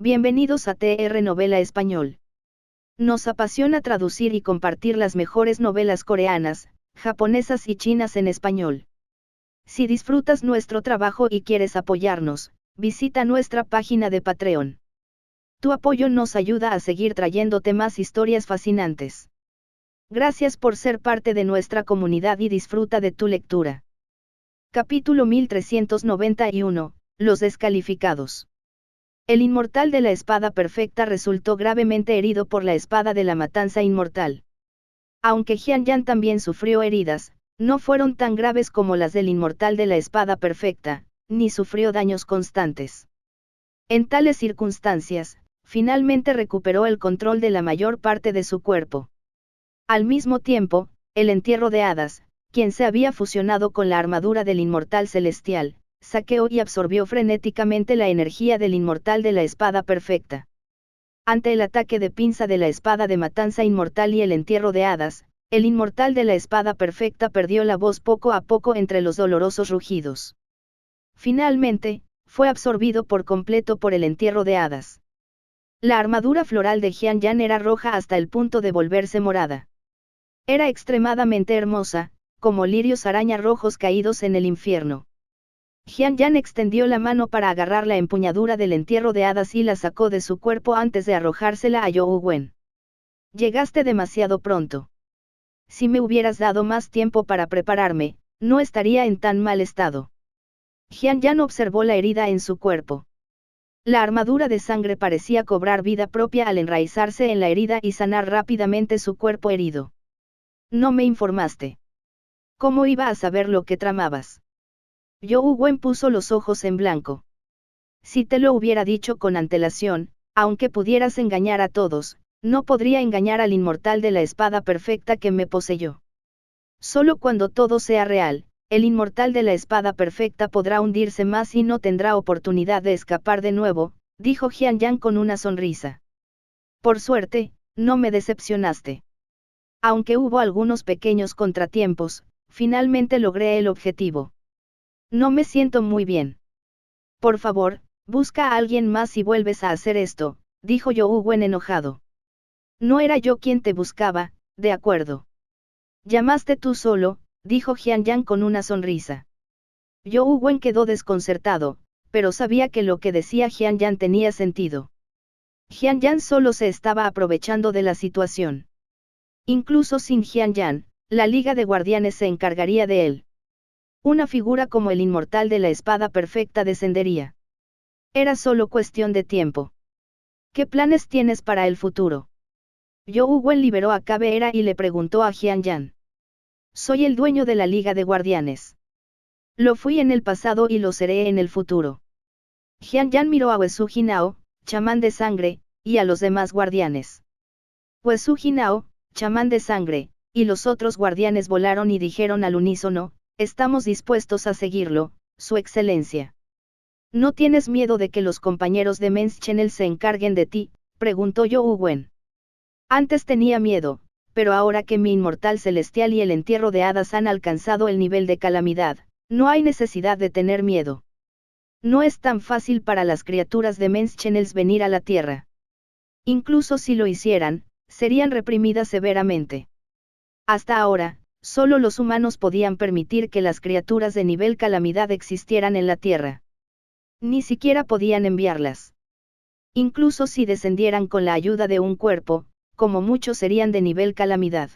Bienvenidos a TR Novela Español. Nos apasiona traducir y compartir las mejores novelas coreanas, japonesas y chinas en español. Si disfrutas nuestro trabajo y quieres apoyarnos, visita nuestra página de Patreon. Tu apoyo nos ayuda a seguir trayéndote más historias fascinantes. Gracias por ser parte de nuestra comunidad y disfruta de tu lectura. Capítulo 1391, Los descalificados. El inmortal de la espada perfecta resultó gravemente herido por la espada de la matanza inmortal. Aunque Jian Yan también sufrió heridas, no fueron tan graves como las del inmortal de la espada perfecta, ni sufrió daños constantes. En tales circunstancias, finalmente recuperó el control de la mayor parte de su cuerpo. Al mismo tiempo, el entierro de hadas, quien se había fusionado con la armadura del inmortal celestial, saqueó y absorbió frenéticamente la energía del inmortal de la espada perfecta. Ante el ataque de pinza de la espada de matanza inmortal y el entierro de hadas, el inmortal de la espada perfecta perdió la voz poco a poco entre los dolorosos rugidos. Finalmente, fue absorbido por completo por el entierro de hadas. La armadura floral de Jian Yan era roja hasta el punto de volverse morada. Era extremadamente hermosa, como lirios araña rojos caídos en el infierno. Jian Yan extendió la mano para agarrar la empuñadura del entierro de hadas y la sacó de su cuerpo antes de arrojársela a You Wen. Llegaste demasiado pronto. Si me hubieras dado más tiempo para prepararme, no estaría en tan mal estado. Jian Yan observó la herida en su cuerpo. La armadura de sangre parecía cobrar vida propia al enraizarse en la herida y sanar rápidamente su cuerpo herido. No me informaste. ¿Cómo iba a saber lo que tramabas? You Wen puso los ojos en blanco. Si te lo hubiera dicho con antelación, aunque pudieras engañar a todos, no podría engañar al inmortal de la espada perfecta que me poseyó. Solo cuando todo sea real, el inmortal de la espada perfecta podrá hundirse más y no tendrá oportunidad de escapar de nuevo, dijo Jian Yan con una sonrisa. Por suerte, no me decepcionaste. Aunque hubo algunos pequeños contratiempos, finalmente logré el objetivo. No me siento muy bien. Por favor, busca a alguien más si vuelves a hacer esto, dijo You Wen enojado. No era yo quien te buscaba, de acuerdo. Llamaste tú solo, dijo Jian Yan con una sonrisa. You Wen quedó desconcertado, pero sabía que lo que decía Jian Yan tenía sentido. Jian Yan solo se estaba aprovechando de la situación. Incluso sin Jian Yan, la Liga de Guardianes se encargaría de él. Una figura como el inmortal de la espada perfecta descendería. Era solo cuestión de tiempo. ¿Qué planes tienes para el futuro? You Wen liberó a Caveira y le preguntó a Jian Yan. Soy el dueño de la Liga de Guardianes. Lo fui en el pasado y lo seré en el futuro. Jian Yan miró a Wesuji Nao, chamán de sangre, y a los demás guardianes. Wesuji Nao, chamán de sangre, y los otros guardianes volaron y dijeron al unísono, estamos dispuestos a seguirlo, Su Excelencia. ¿No tienes miedo de que los compañeros de Men's Channel se encarguen de ti? Preguntó You Wen. Antes tenía miedo, pero ahora que mi inmortal celestial y el entierro de hadas han alcanzado el nivel de calamidad, no hay necesidad de tener miedo. No es tan fácil para las criaturas de Men's Channels venir a la Tierra. Incluso si lo hicieran, serían reprimidas severamente. Hasta ahora, solo los humanos podían permitir que las criaturas de nivel calamidad existieran en la Tierra. Ni siquiera podían enviarlas. Incluso si descendieran con la ayuda de un cuerpo, como muchos serían de nivel calamidad.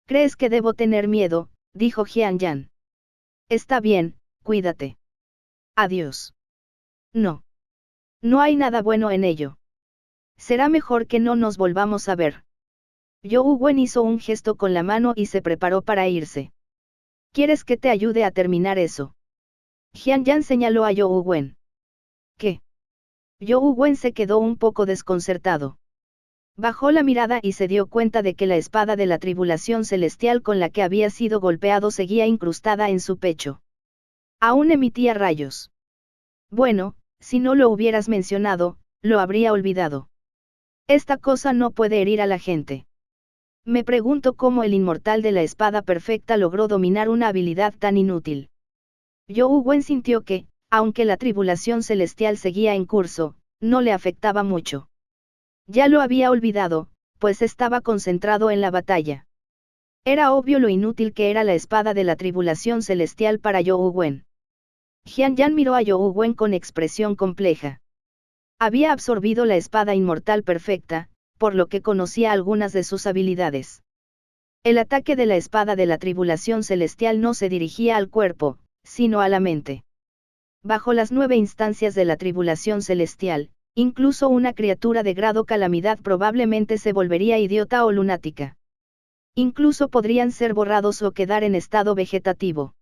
¿Crees que debo tener miedo?, dijo Jian Yan. Está bien, cuídate. Adiós. No. No hay nada bueno en ello. Será mejor que no nos volvamos a ver. You Wen hizo un gesto con la mano y se preparó para irse. ¿Quieres que te ayude a terminar eso? Jian Yan señaló a You Wen. ¿Qué? You Wen se quedó un poco desconcertado. Bajó la mirada y se dio cuenta de que la espada de la tribulación celestial con la que había sido golpeado seguía incrustada en su pecho. Aún emitía rayos. Bueno, si no lo hubieras mencionado, lo habría olvidado. Esta cosa no puede herir a la gente. Me pregunto cómo el inmortal de la espada perfecta logró dominar una habilidad tan inútil. You Wen sintió que, aunque la tribulación celestial seguía en curso, no le afectaba mucho. Ya lo había olvidado, pues estaba concentrado en la batalla. Era obvio lo inútil que era la espada de la tribulación celestial para You Wen. Jian Yan miró a You Wen con expresión compleja. Había absorbido la espada inmortal perfecta, por lo que conocía algunas de sus habilidades. El ataque de la espada de la tribulación celestial no se dirigía al cuerpo, sino a la mente. Bajo las 9 instancias de la tribulación celestial, incluso una criatura de grado calamidad probablemente se volvería idiota o lunática. Incluso podrían ser borrados o quedar en estado vegetativo.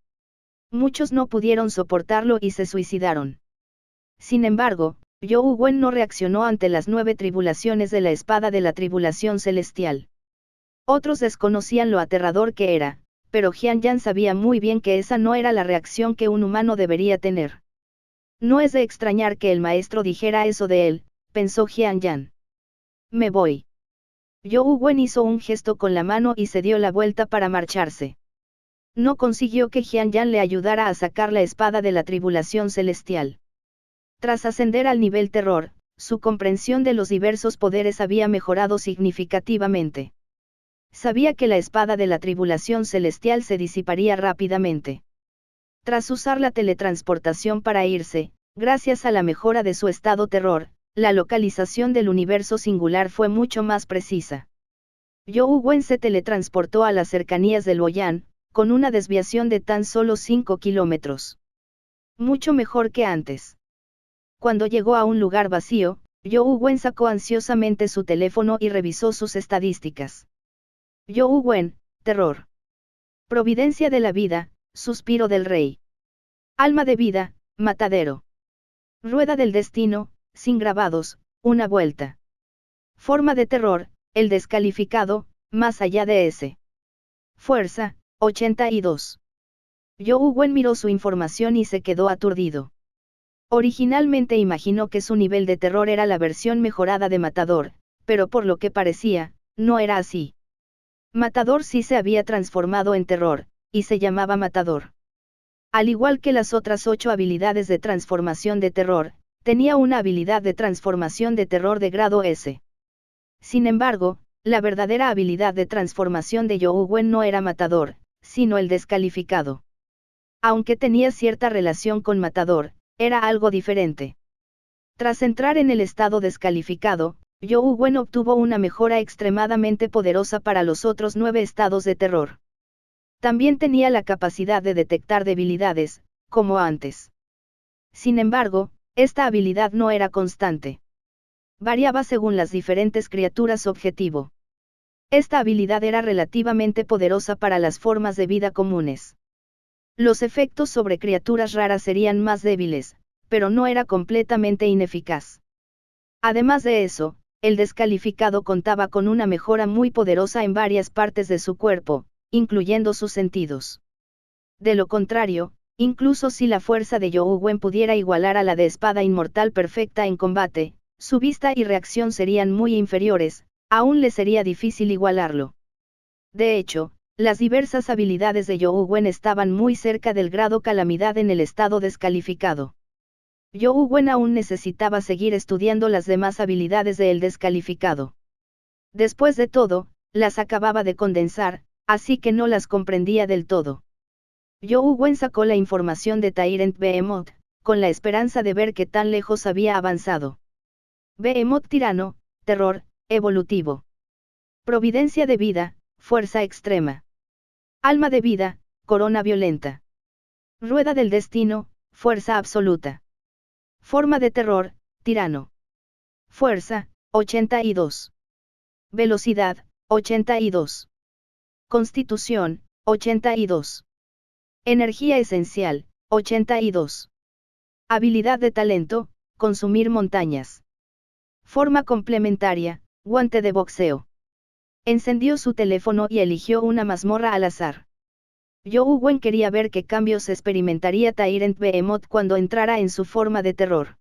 Muchos no pudieron soportarlo y se suicidaron. Sin embargo, You Wen no reaccionó ante las 9 tribulaciones de la espada de la tribulación celestial. Otros desconocían lo aterrador que era, pero Jian Yan sabía muy bien que esa no era la reacción que un humano debería tener. No es de extrañar que el maestro dijera eso de él, pensó Jian Yan. Me voy. You Wen hizo un gesto con la mano y se dio la vuelta para marcharse. No consiguió que Jian Yan le ayudara a sacar la espada de la tribulación celestial. Tras ascender al nivel terror, su comprensión de los diversos poderes había mejorado significativamente. Sabía que la espada de la tribulación celestial se disiparía rápidamente. Tras usar la teletransportación para irse, gracias a la mejora de su estado terror, la localización del universo singular fue mucho más precisa. You Wen se teletransportó a las cercanías del Luoyang, con una desviación de tan solo 5 kilómetros. Mucho mejor que antes. Cuando llegó a un lugar vacío, You Wen sacó ansiosamente su teléfono y revisó sus estadísticas. You Wen, terror. Providencia de la vida, suspiro del rey. Alma de vida, matadero. Rueda del destino, sin grabados, una vuelta. Forma de terror, el descalificado, más allá de ese. Fuerza, 82. You Wen miró su información y se quedó aturdido. Originalmente imaginó que su nivel de terror era la versión mejorada de Matador, pero por lo que parecía, no era así. Matador sí se había transformado en terror, y se llamaba Matador. Al igual que las otras 8 habilidades de transformación de terror, tenía una habilidad de transformación de terror de grado S. Sin embargo, la verdadera habilidad de transformación de You Wen no era Matador, sino el descalificado. Aunque tenía cierta relación con Matador, era algo diferente. Tras entrar en el estado descalificado, You Wen obtuvo una mejora extremadamente poderosa para los otros 9 estados de terror. También tenía la capacidad de detectar debilidades, como antes. Sin embargo, esta habilidad no era constante. Variaba según las diferentes criaturas objetivo. Esta habilidad era relativamente poderosa para las formas de vida comunes. Los efectos sobre criaturas raras serían más débiles, pero no era completamente ineficaz. Además de eso, el descalificado contaba con una mejora muy poderosa en varias partes de su cuerpo, incluyendo sus sentidos. De lo contrario, incluso si la fuerza de You Wen pudiera igualar a la de espada inmortal perfecta en combate, su vista y reacción serían muy inferiores, aún le sería difícil igualarlo. De hecho, las diversas habilidades de You Wen estaban muy cerca del grado calamidad en el estado descalificado. You Wen aún necesitaba seguir estudiando las demás habilidades de el descalificado. Después de todo, las acababa de condensar, así que no las comprendía del todo. You Wen sacó la información de Tyrant Behemoth, con la esperanza de ver qué tan lejos había avanzado. Behemoth tirano, terror, evolutivo. Providencia de vida, fuerza extrema. Alma de vida, corona violenta. Rueda del destino, fuerza absoluta. Forma de terror, tirano. Fuerza, 82. Velocidad, 82. Constitución, 82. Energía esencial, 82. Habilidad de talento, consumir montañas. Forma complementaria, guante de boxeo. Encendió su teléfono y eligió una mazmorra al azar. You Wen quería ver qué cambios experimentaría Tyrant Behemoth cuando entrara en su forma de terror.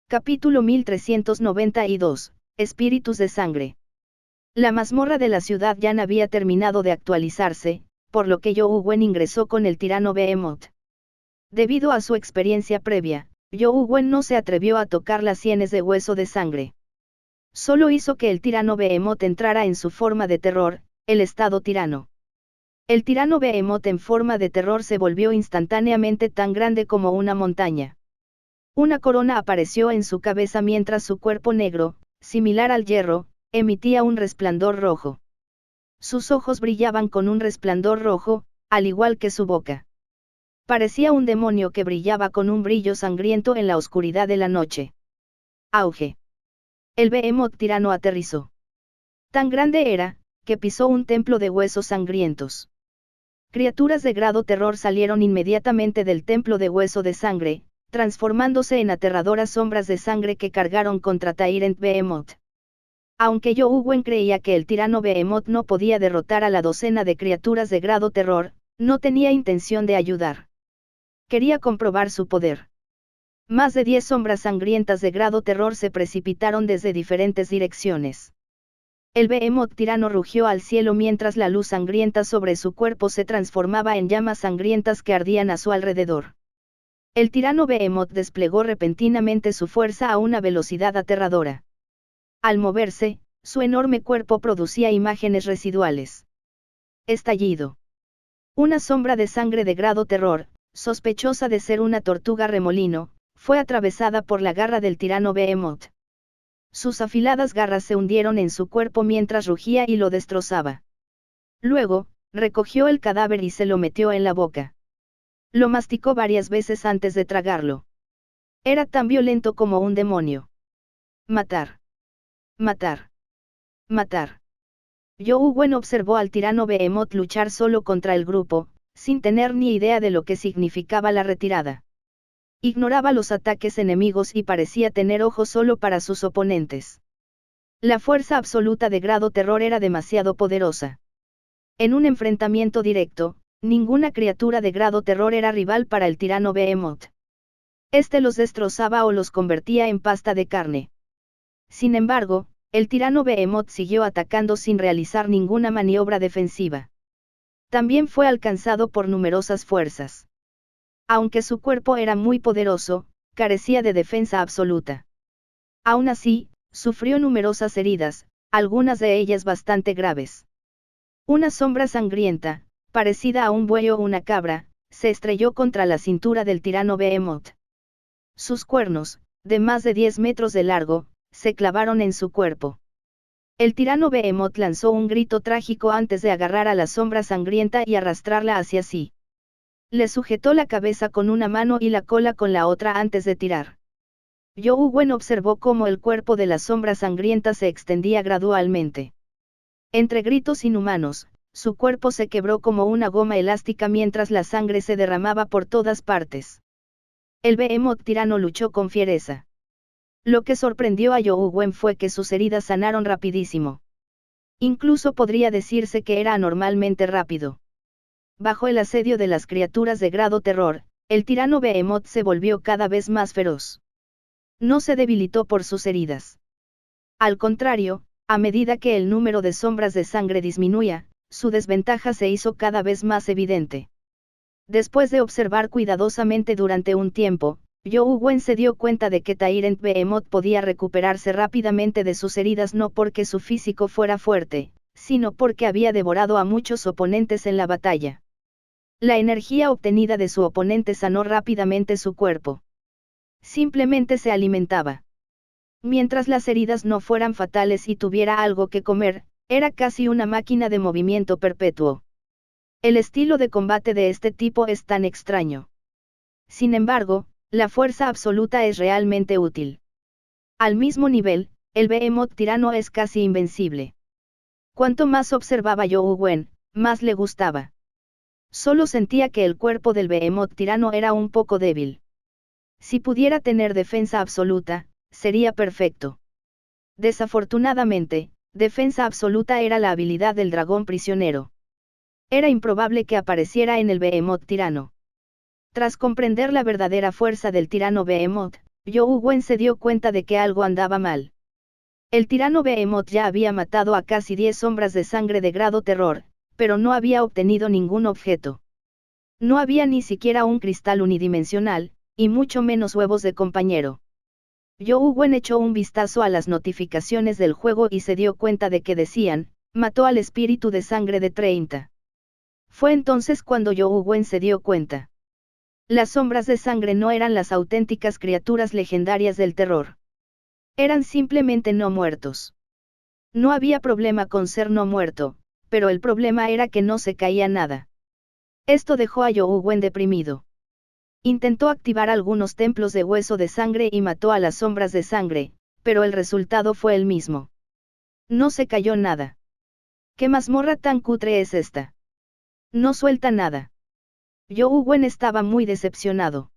Capítulo 1392, Espíritus de sangre. La mazmorra de la ciudad ya no había terminado de actualizarse, por lo que You Wen ingresó con el tirano Behemoth. Debido a su experiencia previa, You Wen no se atrevió a tocar las sienes de hueso de sangre. Solo hizo que el tirano Behemoth entrara en su forma de terror, el estado tirano. El tirano Behemoth en forma de terror se volvió instantáneamente tan grande como una montaña. Una corona apareció en su cabeza mientras su cuerpo negro, similar al hierro, emitía un resplandor rojo. Sus ojos brillaban con un resplandor rojo, al igual que su boca. Parecía un demonio que brillaba con un brillo sangriento en la oscuridad de la noche. Auge. El Behemoth tirano aterrizó. Tan grande era, que pisó un templo de huesos sangrientos. Criaturas de grado terror salieron inmediatamente del templo de hueso de sangre, transformándose en aterradoras sombras de sangre que cargaron contra Tyrant Behemoth. Aunque You Wen creía que el tirano Behemoth no podía derrotar a la docena de criaturas de grado terror, no tenía intención de ayudar. Quería comprobar su poder. Más de 10 sombras sangrientas de grado terror se precipitaron desde diferentes direcciones. El Behemoth tirano rugió al cielo mientras la luz sangrienta sobre su cuerpo se transformaba en llamas sangrientas que ardían a su alrededor. El tirano Behemoth desplegó repentinamente su fuerza a una velocidad aterradora. Al moverse, su enorme cuerpo producía imágenes residuales. Estallido. Una sombra de sangre de grado terror, sospechosa de ser una tortuga remolino, fue atravesada por la garra del tirano Behemoth. Sus afiladas garras se hundieron en su cuerpo mientras rugía y lo destrozaba. Luego, recogió el cadáver y se lo metió en la boca. Lo masticó varias veces antes de tragarlo. Era tan violento como un demonio. Matar. Matar. Matar. You Wen observó al tirano Behemoth luchar solo contra el grupo, sin tener ni idea de lo que significaba la retirada. Ignoraba los ataques enemigos y parecía tener ojos solo para sus oponentes. La fuerza absoluta de grado terror era demasiado poderosa. En un enfrentamiento directo, ninguna criatura de grado terror era rival para el tirano Behemoth. Este los destrozaba o los convertía en pasta de carne. Sin embargo, el tirano Behemoth siguió atacando sin realizar ninguna maniobra defensiva. También fue alcanzado por numerosas fuerzas. Aunque su cuerpo era muy poderoso, carecía de defensa absoluta. Aún así, sufrió numerosas heridas, algunas de ellas bastante graves. Una sombra sangrienta, parecida a un buey o una cabra, se estrelló contra la cintura del tirano Behemoth. Sus cuernos, de más de 10 metros de largo, se clavaron en su cuerpo. El tirano Behemoth lanzó un grito trágico antes de agarrar a la sombra sangrienta y arrastrarla hacia sí. Le sujetó la cabeza con una mano y la cola con la otra antes de tirar. You Wen observó cómo el cuerpo de la sombra sangrienta se extendía gradualmente. Entre gritos inhumanos, su cuerpo se quebró como una goma elástica mientras la sangre se derramaba por todas partes. El Behemoth tirano luchó con fiereza. Lo que sorprendió a You Wen fue que sus heridas sanaron rapidísimo. Incluso podría decirse que era anormalmente rápido. Bajo el asedio de las criaturas de grado terror, el tirano Behemoth se volvió cada vez más feroz. No se debilitó por sus heridas. Al contrario, a medida que el número de sombras de sangre disminuía, su desventaja se hizo cada vez más evidente. Después de observar cuidadosamente durante un tiempo, You Wen se dio cuenta de que Tyrant Behemoth podía recuperarse rápidamente de sus heridas no porque su físico fuera fuerte, sino porque había devorado a muchos oponentes en la batalla. La energía obtenida de su oponente sanó rápidamente su cuerpo. Simplemente se alimentaba. Mientras las heridas no fueran fatales y tuviera algo que comer, era casi una máquina de movimiento perpetuo. El estilo de combate de este tipo es tan extraño. Sin embargo, la fuerza absoluta es realmente útil. Al mismo nivel, el Behemoth tirano es casi invencible. Cuanto más observaba You Wen, más le gustaba. Solo sentía que el cuerpo del Behemoth tirano era un poco débil. Si pudiera tener defensa absoluta, sería perfecto. Desafortunadamente, defensa absoluta era la habilidad del dragón prisionero. Era improbable que apareciera en el Behemoth tirano. Tras comprender la verdadera fuerza del tirano Behemoth, You Wen se dio cuenta de que algo andaba mal. El tirano Behemoth ya había matado a casi 10 sombras de sangre de grado terror, pero no había obtenido ningún objeto. No había ni siquiera un cristal unidimensional, y mucho menos huevos de compañero. Wen echó un vistazo a las notificaciones del juego y se dio cuenta de que decían, mató al espíritu de sangre de 30. Fue entonces cuando Wen se dio cuenta. Las sombras de sangre no eran las auténticas criaturas legendarias del terror. Eran simplemente no muertos. No había problema con ser no muerto, pero el problema era que no se caía nada. Esto dejó a Wen deprimido. Intentó activar algunos templos de hueso de sangre y mató a las sombras de sangre, pero el resultado fue el mismo. No se cayó nada. ¿Qué mazmorra tan cutre es esta? No suelta nada. Wen estaba muy decepcionado.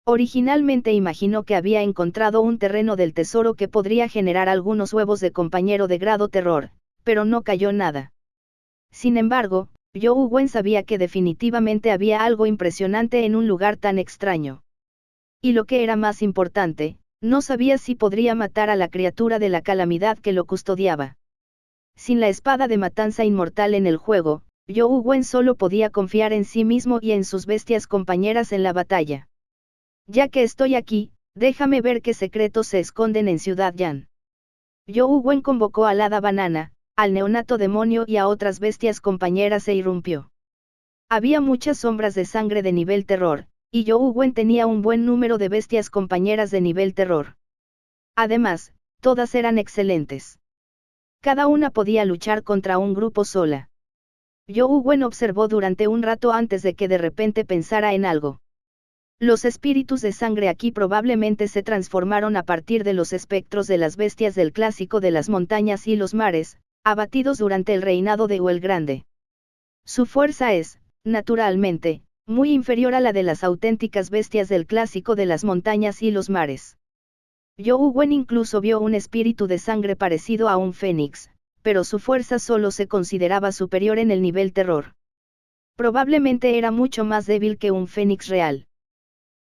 Originalmente imaginó que había encontrado un terreno del tesoro que podría generar algunos huevos de compañero de grado terror, pero no cayó nada. Sin embargo, Wen sabía que definitivamente había algo impresionante en un lugar tan extraño. Y lo que era más importante, no sabía si podría matar a la criatura de la calamidad que lo custodiaba. Sin la espada de matanza inmortal en el juego, Wen solo podía confiar en sí mismo y en sus bestias compañeras en la batalla. Ya que estoy aquí, déjame ver qué secretos se esconden en Ciudad Yan. Wen convocó al hada banana, al neonato demonio y a otras bestias compañeras e irrumpió. Había muchas sombras de sangre de nivel terror, y Wen tenía un buen número de bestias compañeras de nivel terror. Además, todas eran excelentes. Cada una podía luchar contra un grupo sola. Wen observó durante un rato antes de que de repente pensara en algo. Los espíritus de sangre aquí probablemente se transformaron a partir de los espectros de las bestias del clásico de las montañas y los mares, abatidos durante el reinado de el Grande. Su fuerza es, naturalmente, muy inferior a la de las auténticas bestias del clásico de las montañas y los mares. Wen incluso vio un espíritu de sangre parecido a un fénix, pero su fuerza solo se consideraba superior en el nivel terror. Probablemente era mucho más débil que un fénix real.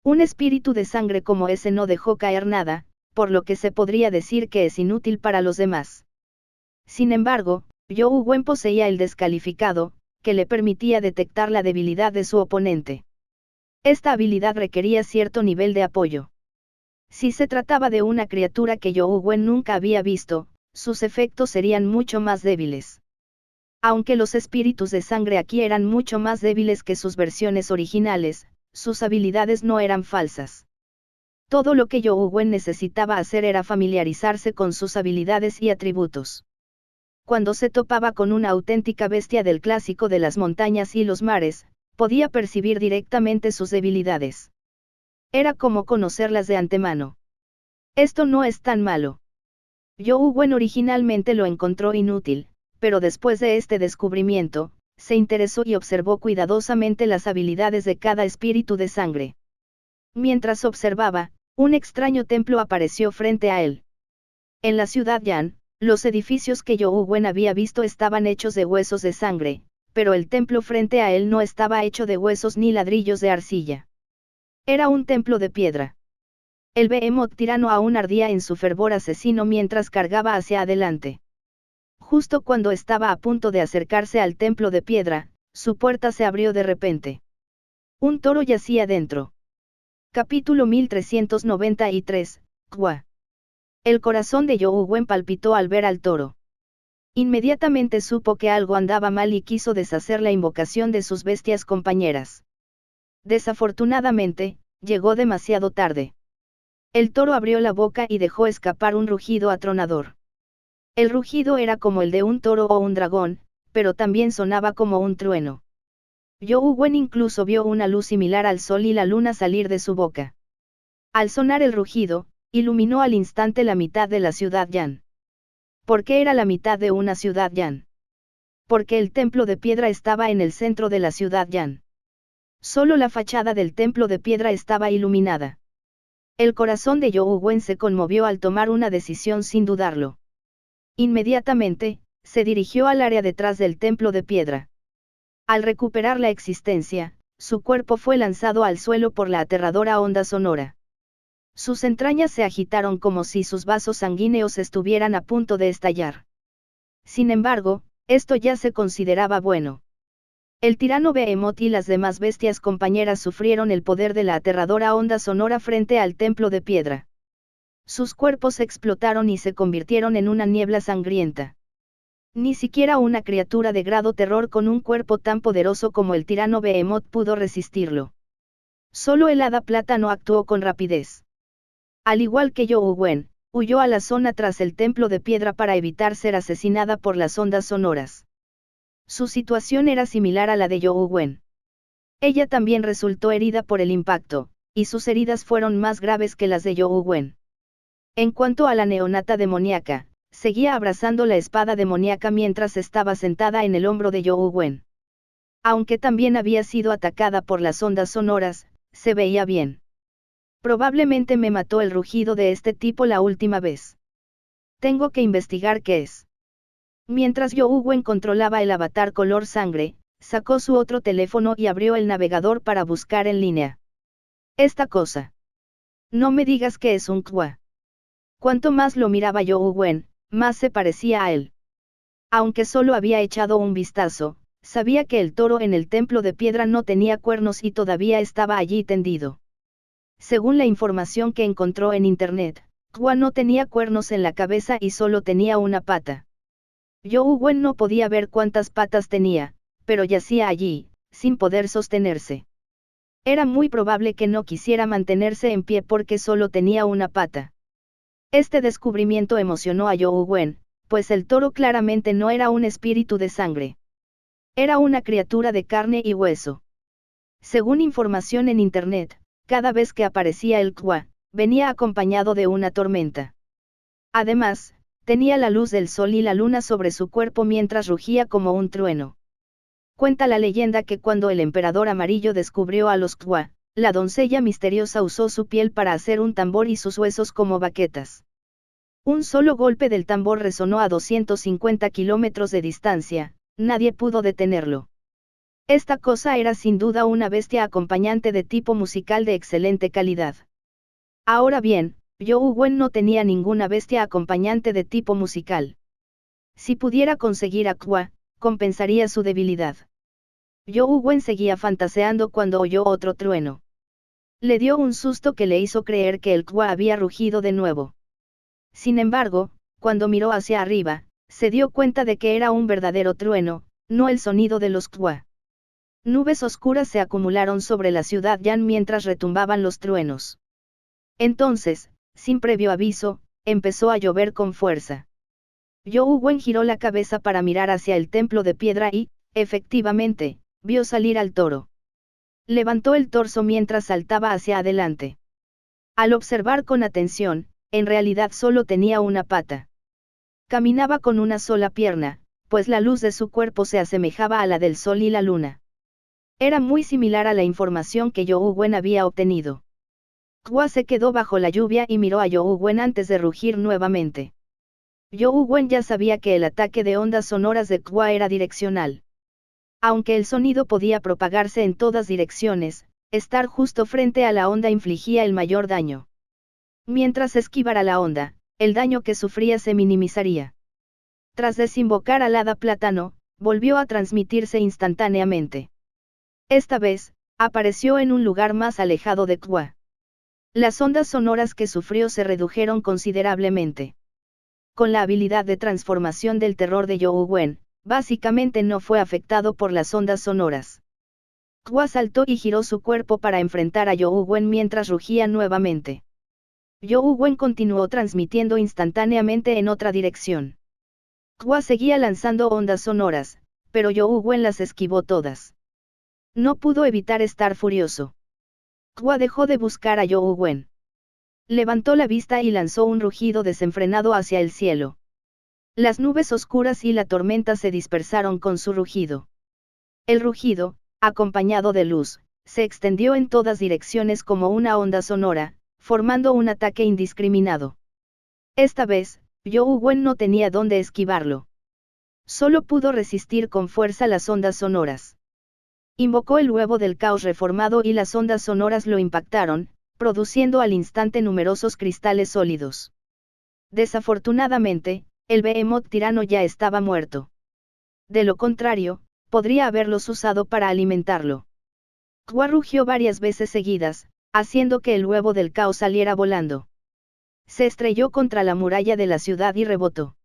Un espíritu de sangre como ese no dejó caer nada, por lo que se podría decir que es inútil para los demás. Sin embargo, Wen poseía el descalificado, que le permitía detectar la debilidad de su oponente. Esta habilidad requería cierto nivel de apoyo. Si se trataba de una criatura que Wen nunca había visto, sus efectos serían mucho más débiles. Aunque los espíritus de sangre aquí eran mucho más débiles que sus versiones originales, sus habilidades no eran falsas. Todo lo que Wen necesitaba hacer era familiarizarse con sus habilidades y atributos. Cuando se topaba con una auténtica bestia del clásico de las montañas y los mares, podía percibir directamente sus debilidades. Era como conocerlas de antemano. Esto no es tan malo. Wen originalmente lo encontró inútil, pero después de este descubrimiento, se interesó y observó cuidadosamente las habilidades de cada espíritu de sangre. Mientras observaba, un extraño templo apareció frente a él. En la ciudad Yan, los edificios que Wen había visto estaban hechos de huesos de sangre, pero el templo frente a él no estaba hecho de huesos ni ladrillos de arcilla. Era un templo de piedra. El Behemoth tirano aún ardía en su fervor asesino mientras cargaba hacia adelante. Justo cuando estaba a punto de acercarse al templo de piedra, su puerta se abrió de repente. Un toro yacía dentro. Capítulo 1393, Kwa. El corazón de Wen palpitó al ver al toro. Inmediatamente supo que algo andaba mal y quiso deshacer la invocación de sus bestias compañeras. Desafortunadamente, llegó demasiado tarde. El toro abrió la boca y dejó escapar un rugido atronador. El rugido era como el de un toro o un dragón, pero también sonaba como un trueno. Wen incluso vio una luz similar al sol y la luna salir de su boca. Al sonar el rugido, iluminó al instante la mitad de la ciudad Yan. ¿Por qué era la mitad de una ciudad Yan? Porque el templo de piedra estaba en el centro de la ciudad Yan. Solo la fachada del templo de piedra estaba iluminada. El corazón de Wen se conmovió al tomar una decisión sin dudarlo. Inmediatamente, se dirigió al área detrás del templo de piedra. Al recuperar la existencia, su cuerpo fue lanzado al suelo por la aterradora onda sonora. Sus entrañas se agitaron como si sus vasos sanguíneos estuvieran a punto de estallar. Sin embargo, esto ya se consideraba bueno. El tirano Behemoth y las demás bestias compañeras sufrieron el poder de la aterradora onda sonora frente al templo de piedra. Sus cuerpos explotaron y se convirtieron en una niebla sangrienta. Ni siquiera una criatura de grado terror con un cuerpo tan poderoso como el tirano Behemoth pudo resistirlo. Solo el hada plata no actuó con rapidez. Al igual que Youe Wen, huyó a la zona tras el templo de piedra para evitar ser asesinada por las ondas sonoras. Su situación era similar a la de Youe Wen. Ella también resultó herida por el impacto, y sus heridas fueron más graves que las de Youe Wen. En cuanto a la neonata demoníaca, seguía abrazando la espada demoníaca mientras estaba sentada en el hombro de Youe Wen. Aunque también había sido atacada por las ondas sonoras, se veía bien. Probablemente me mató el rugido de este tipo la última vez. Tengo que investigar qué es. Mientras Youe Wen controlaba el avatar color sangre, sacó su otro teléfono y abrió el navegador para buscar en línea. Esta cosa. No me digas que es un Kwa. Cuanto más lo miraba Youe Wen, más se parecía a él. Aunque solo había echado un vistazo, sabía que el toro en el templo de piedra no tenía cuernos y todavía estaba allí tendido. Según la información que encontró en internet, Kwa no tenía cuernos en la cabeza y solo tenía una pata. Youe Wen no podía ver cuántas patas tenía, pero yacía allí, sin poder sostenerse. Era muy probable que no quisiera mantenerse en pie porque solo tenía una pata. Este descubrimiento emocionó a Youe Wen, pues el toro claramente no era un espíritu de sangre. Era una criatura de carne y hueso. Según información en internet, cada vez que aparecía el Kwa, venía acompañado de una tormenta. Además, tenía la luz del sol y la luna sobre su cuerpo mientras rugía como un trueno. Cuenta la leyenda que cuando el emperador amarillo descubrió a los Kwa, la doncella misteriosa usó su piel para hacer un tambor y sus huesos como baquetas. Un solo golpe del tambor resonó a 250 kilómetros de distancia, nadie pudo detenerlo. Esta cosa era sin duda una bestia acompañante de tipo musical de excelente calidad. Ahora bien, Youe Wen no tenía ninguna bestia acompañante de tipo musical. Si pudiera conseguir a Kwa, compensaría su debilidad. Youe Wen seguía fantaseando cuando oyó otro trueno. Le dio un susto que le hizo creer que el Kwa había rugido de nuevo. Sin embargo, cuando miró hacia arriba, se dio cuenta de que era un verdadero trueno, no el sonido de los Kwa. Nubes oscuras se acumularon sobre la ciudad Yan mientras retumbaban los truenos. Entonces, sin previo aviso, empezó a llover con fuerza. Youe Wen giró la cabeza para mirar hacia el templo de piedra y, efectivamente, vio salir al toro. Levantó el torso mientras saltaba hacia adelante. Al observar con atención, en realidad solo tenía una pata. Caminaba con una sola pierna, pues la luz de su cuerpo se asemejaba a la del sol y la luna. Era muy similar a la información que Youe Wen había obtenido. Kwa se quedó bajo la lluvia y miró a Youe Wen antes de rugir nuevamente. Youe Wen ya sabía que el ataque de ondas sonoras de Kwa era direccional. Aunque el sonido podía propagarse en todas direcciones, estar justo frente a la onda infligía el mayor daño. Mientras esquivara la onda, el daño que sufría se minimizaría. Tras desinvocar al hada plátano, volvió a transmitirse instantáneamente. Esta vez, apareció en un lugar más alejado de Kwa. Las ondas sonoras que sufrió se redujeron considerablemente. Con la habilidad de transformación del terror de Youe Wen, básicamente no fue afectado por las ondas sonoras. Kwa saltó y giró su cuerpo para enfrentar a Youe Wen mientras rugía nuevamente. Youe Wen continuó transmitiendo instantáneamente en otra dirección. Kwa seguía lanzando ondas sonoras, pero Youe Wen las esquivó todas. No pudo evitar estar furioso. Kwa dejó de buscar a Youe Wen. Levantó la vista y lanzó un rugido desenfrenado hacia el cielo. Las nubes oscuras y la tormenta se dispersaron con su rugido. El rugido, acompañado de luz, se extendió en todas direcciones como una onda sonora, formando un ataque indiscriminado. Esta vez, Youe Wen no tenía dónde esquivarlo. Solo pudo resistir con fuerza las ondas sonoras. Invocó el huevo del caos reformado y las ondas sonoras lo impactaron, produciendo al instante numerosos cristales sólidos. Desafortunadamente, el Behemoth tirano ya estaba muerto. De lo contrario, podría haberlos usado para alimentarlo. Kwa rugió varias veces seguidas, haciendo que el huevo del caos saliera volando. Se estrelló contra la muralla de la ciudad y rebotó.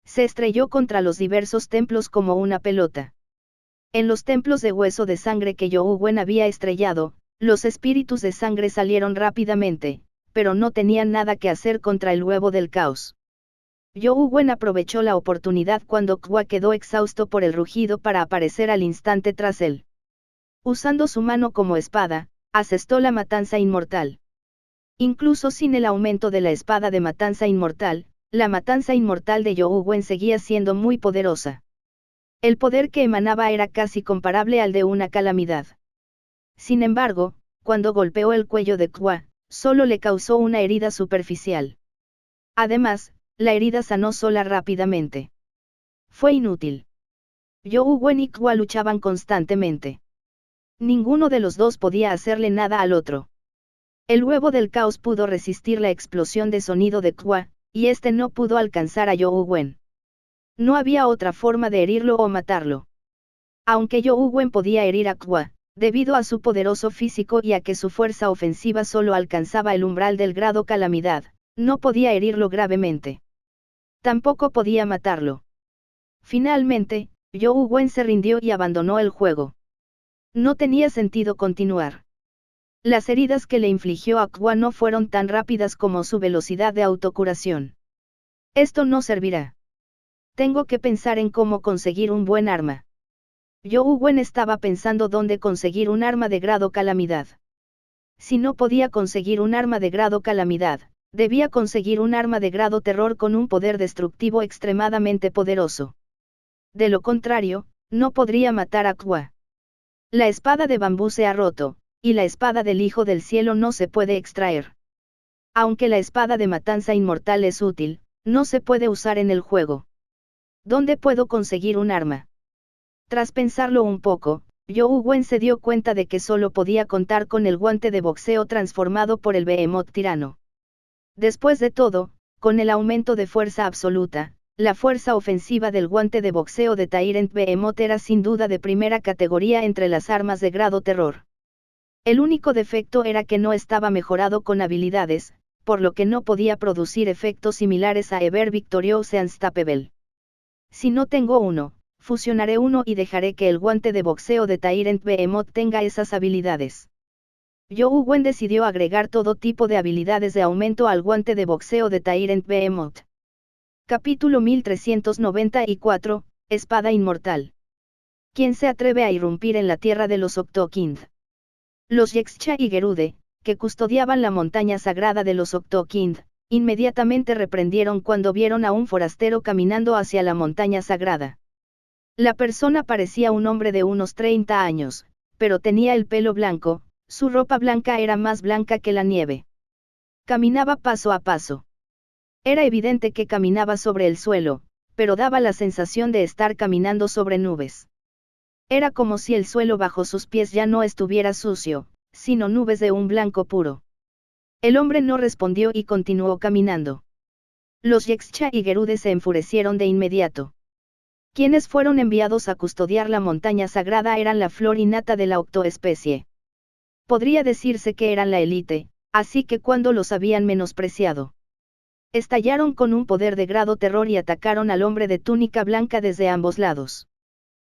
Se estrelló contra los diversos templos como una pelota. En los templos de hueso de sangre que Youwen había estrellado, los espíritus de sangre salieron rápidamente, pero no tenían nada que hacer contra el huevo del caos. Youwen aprovechó la oportunidad cuando Kwa quedó exhausto por el rugido para aparecer al instante tras él. Usando su mano como espada, asestó la matanza inmortal. Incluso sin el aumento de la espada de matanza inmortal, la matanza inmortal de Youwen seguía siendo muy poderosa. El poder que emanaba era casi comparable al de una calamidad. Sin embargo, cuando golpeó el cuello de Kwa, solo le causó una herida superficial. Además, la herida sanó sola rápidamente. Fue inútil. Youwen y Kwa luchaban constantemente. Ninguno de los dos podía hacerle nada al otro. El huevo del caos pudo resistir la explosión de sonido de Kwa, y este no pudo alcanzar a Youwen. No había otra forma de herirlo o matarlo. Aunque Youwen podía herir a Kwa, debido a su poderoso físico y a que su fuerza ofensiva solo alcanzaba el umbral del grado calamidad, no podía herirlo gravemente. Tampoco podía matarlo. Finalmente, Youwen se rindió y abandonó el juego. No tenía sentido continuar. Las heridas que le infligió a Kwa no fueron tan rápidas como su velocidad de autocuración. Esto no servirá. Tengo que pensar en cómo conseguir un buen arma. Youwen estaba pensando dónde conseguir un arma de grado calamidad. Si no podía conseguir un arma de grado calamidad, debía conseguir un arma de grado terror con un poder destructivo extremadamente poderoso. De lo contrario, no podría matar a Kwa. La espada de bambú se ha roto, y la espada del Hijo del Cielo no se puede extraer. Aunque la espada de matanza inmortal es útil, no se puede usar en el juego. ¿Dónde puedo conseguir un arma? Tras pensarlo un poco, Youwen se dio cuenta de que solo podía contar con el guante de boxeo transformado por el Behemoth tirano. Después de todo, con el aumento de fuerza absoluta, la fuerza ofensiva del guante de boxeo de Tyrant Behemoth era sin duda de primera categoría entre las armas de grado terror. El único defecto era que no estaba mejorado con habilidades, por lo que no podía producir efectos similares a Ever Victorious Unstoppable. Si no tengo uno, fusionaré uno y dejaré que el guante de boxeo de Tyrant Behemoth tenga esas habilidades. Youwen decidió agregar todo tipo de habilidades de aumento al guante de boxeo de Tyrant Behemoth. Capítulo 1394, Espada Inmortal. ¿Quién se atreve a irrumpir en la tierra de los Octokind? Los Yexcha y Gerude, que custodiaban la montaña sagrada de los Octokind, inmediatamente reprendieron cuando vieron a un forastero caminando hacia la montaña sagrada. La persona parecía un hombre de unos 30 años, pero tenía el pelo blanco, su ropa blanca era más blanca que la nieve. Caminaba paso a paso. Era evidente que caminaba sobre el suelo, pero daba la sensación de estar caminando sobre nubes. Era como si el suelo bajo sus pies ya no estuviera sucio, sino nubes de un blanco puro. El hombre no respondió y continuó caminando. Los Yexcha y Gerude se enfurecieron de inmediato. Quienes fueron enviados a custodiar la montaña sagrada eran la flor innata de la octoespecie. Podría decirse que eran la élite, así que cuando los habían menospreciado, estallaron con un poder de grado terror y atacaron al hombre de túnica blanca desde ambos lados.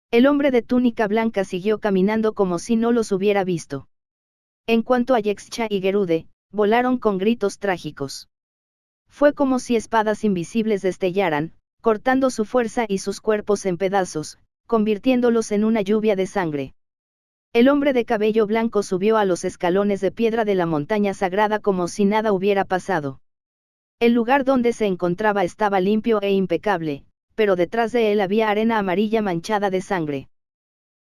El hombre de túnica blanca siguió caminando como si no los hubiera visto. En cuanto a Yexcha y Gerude, volaron con gritos trágicos. Fue como si espadas invisibles destellaran, cortando su fuerza y sus cuerpos en pedazos, convirtiéndolos en una lluvia de sangre. El hombre de cabello blanco subió a los escalones de piedra de la montaña sagrada como si nada hubiera pasado. El lugar donde se encontraba estaba limpio e impecable, pero detrás de él había arena amarilla manchada de sangre.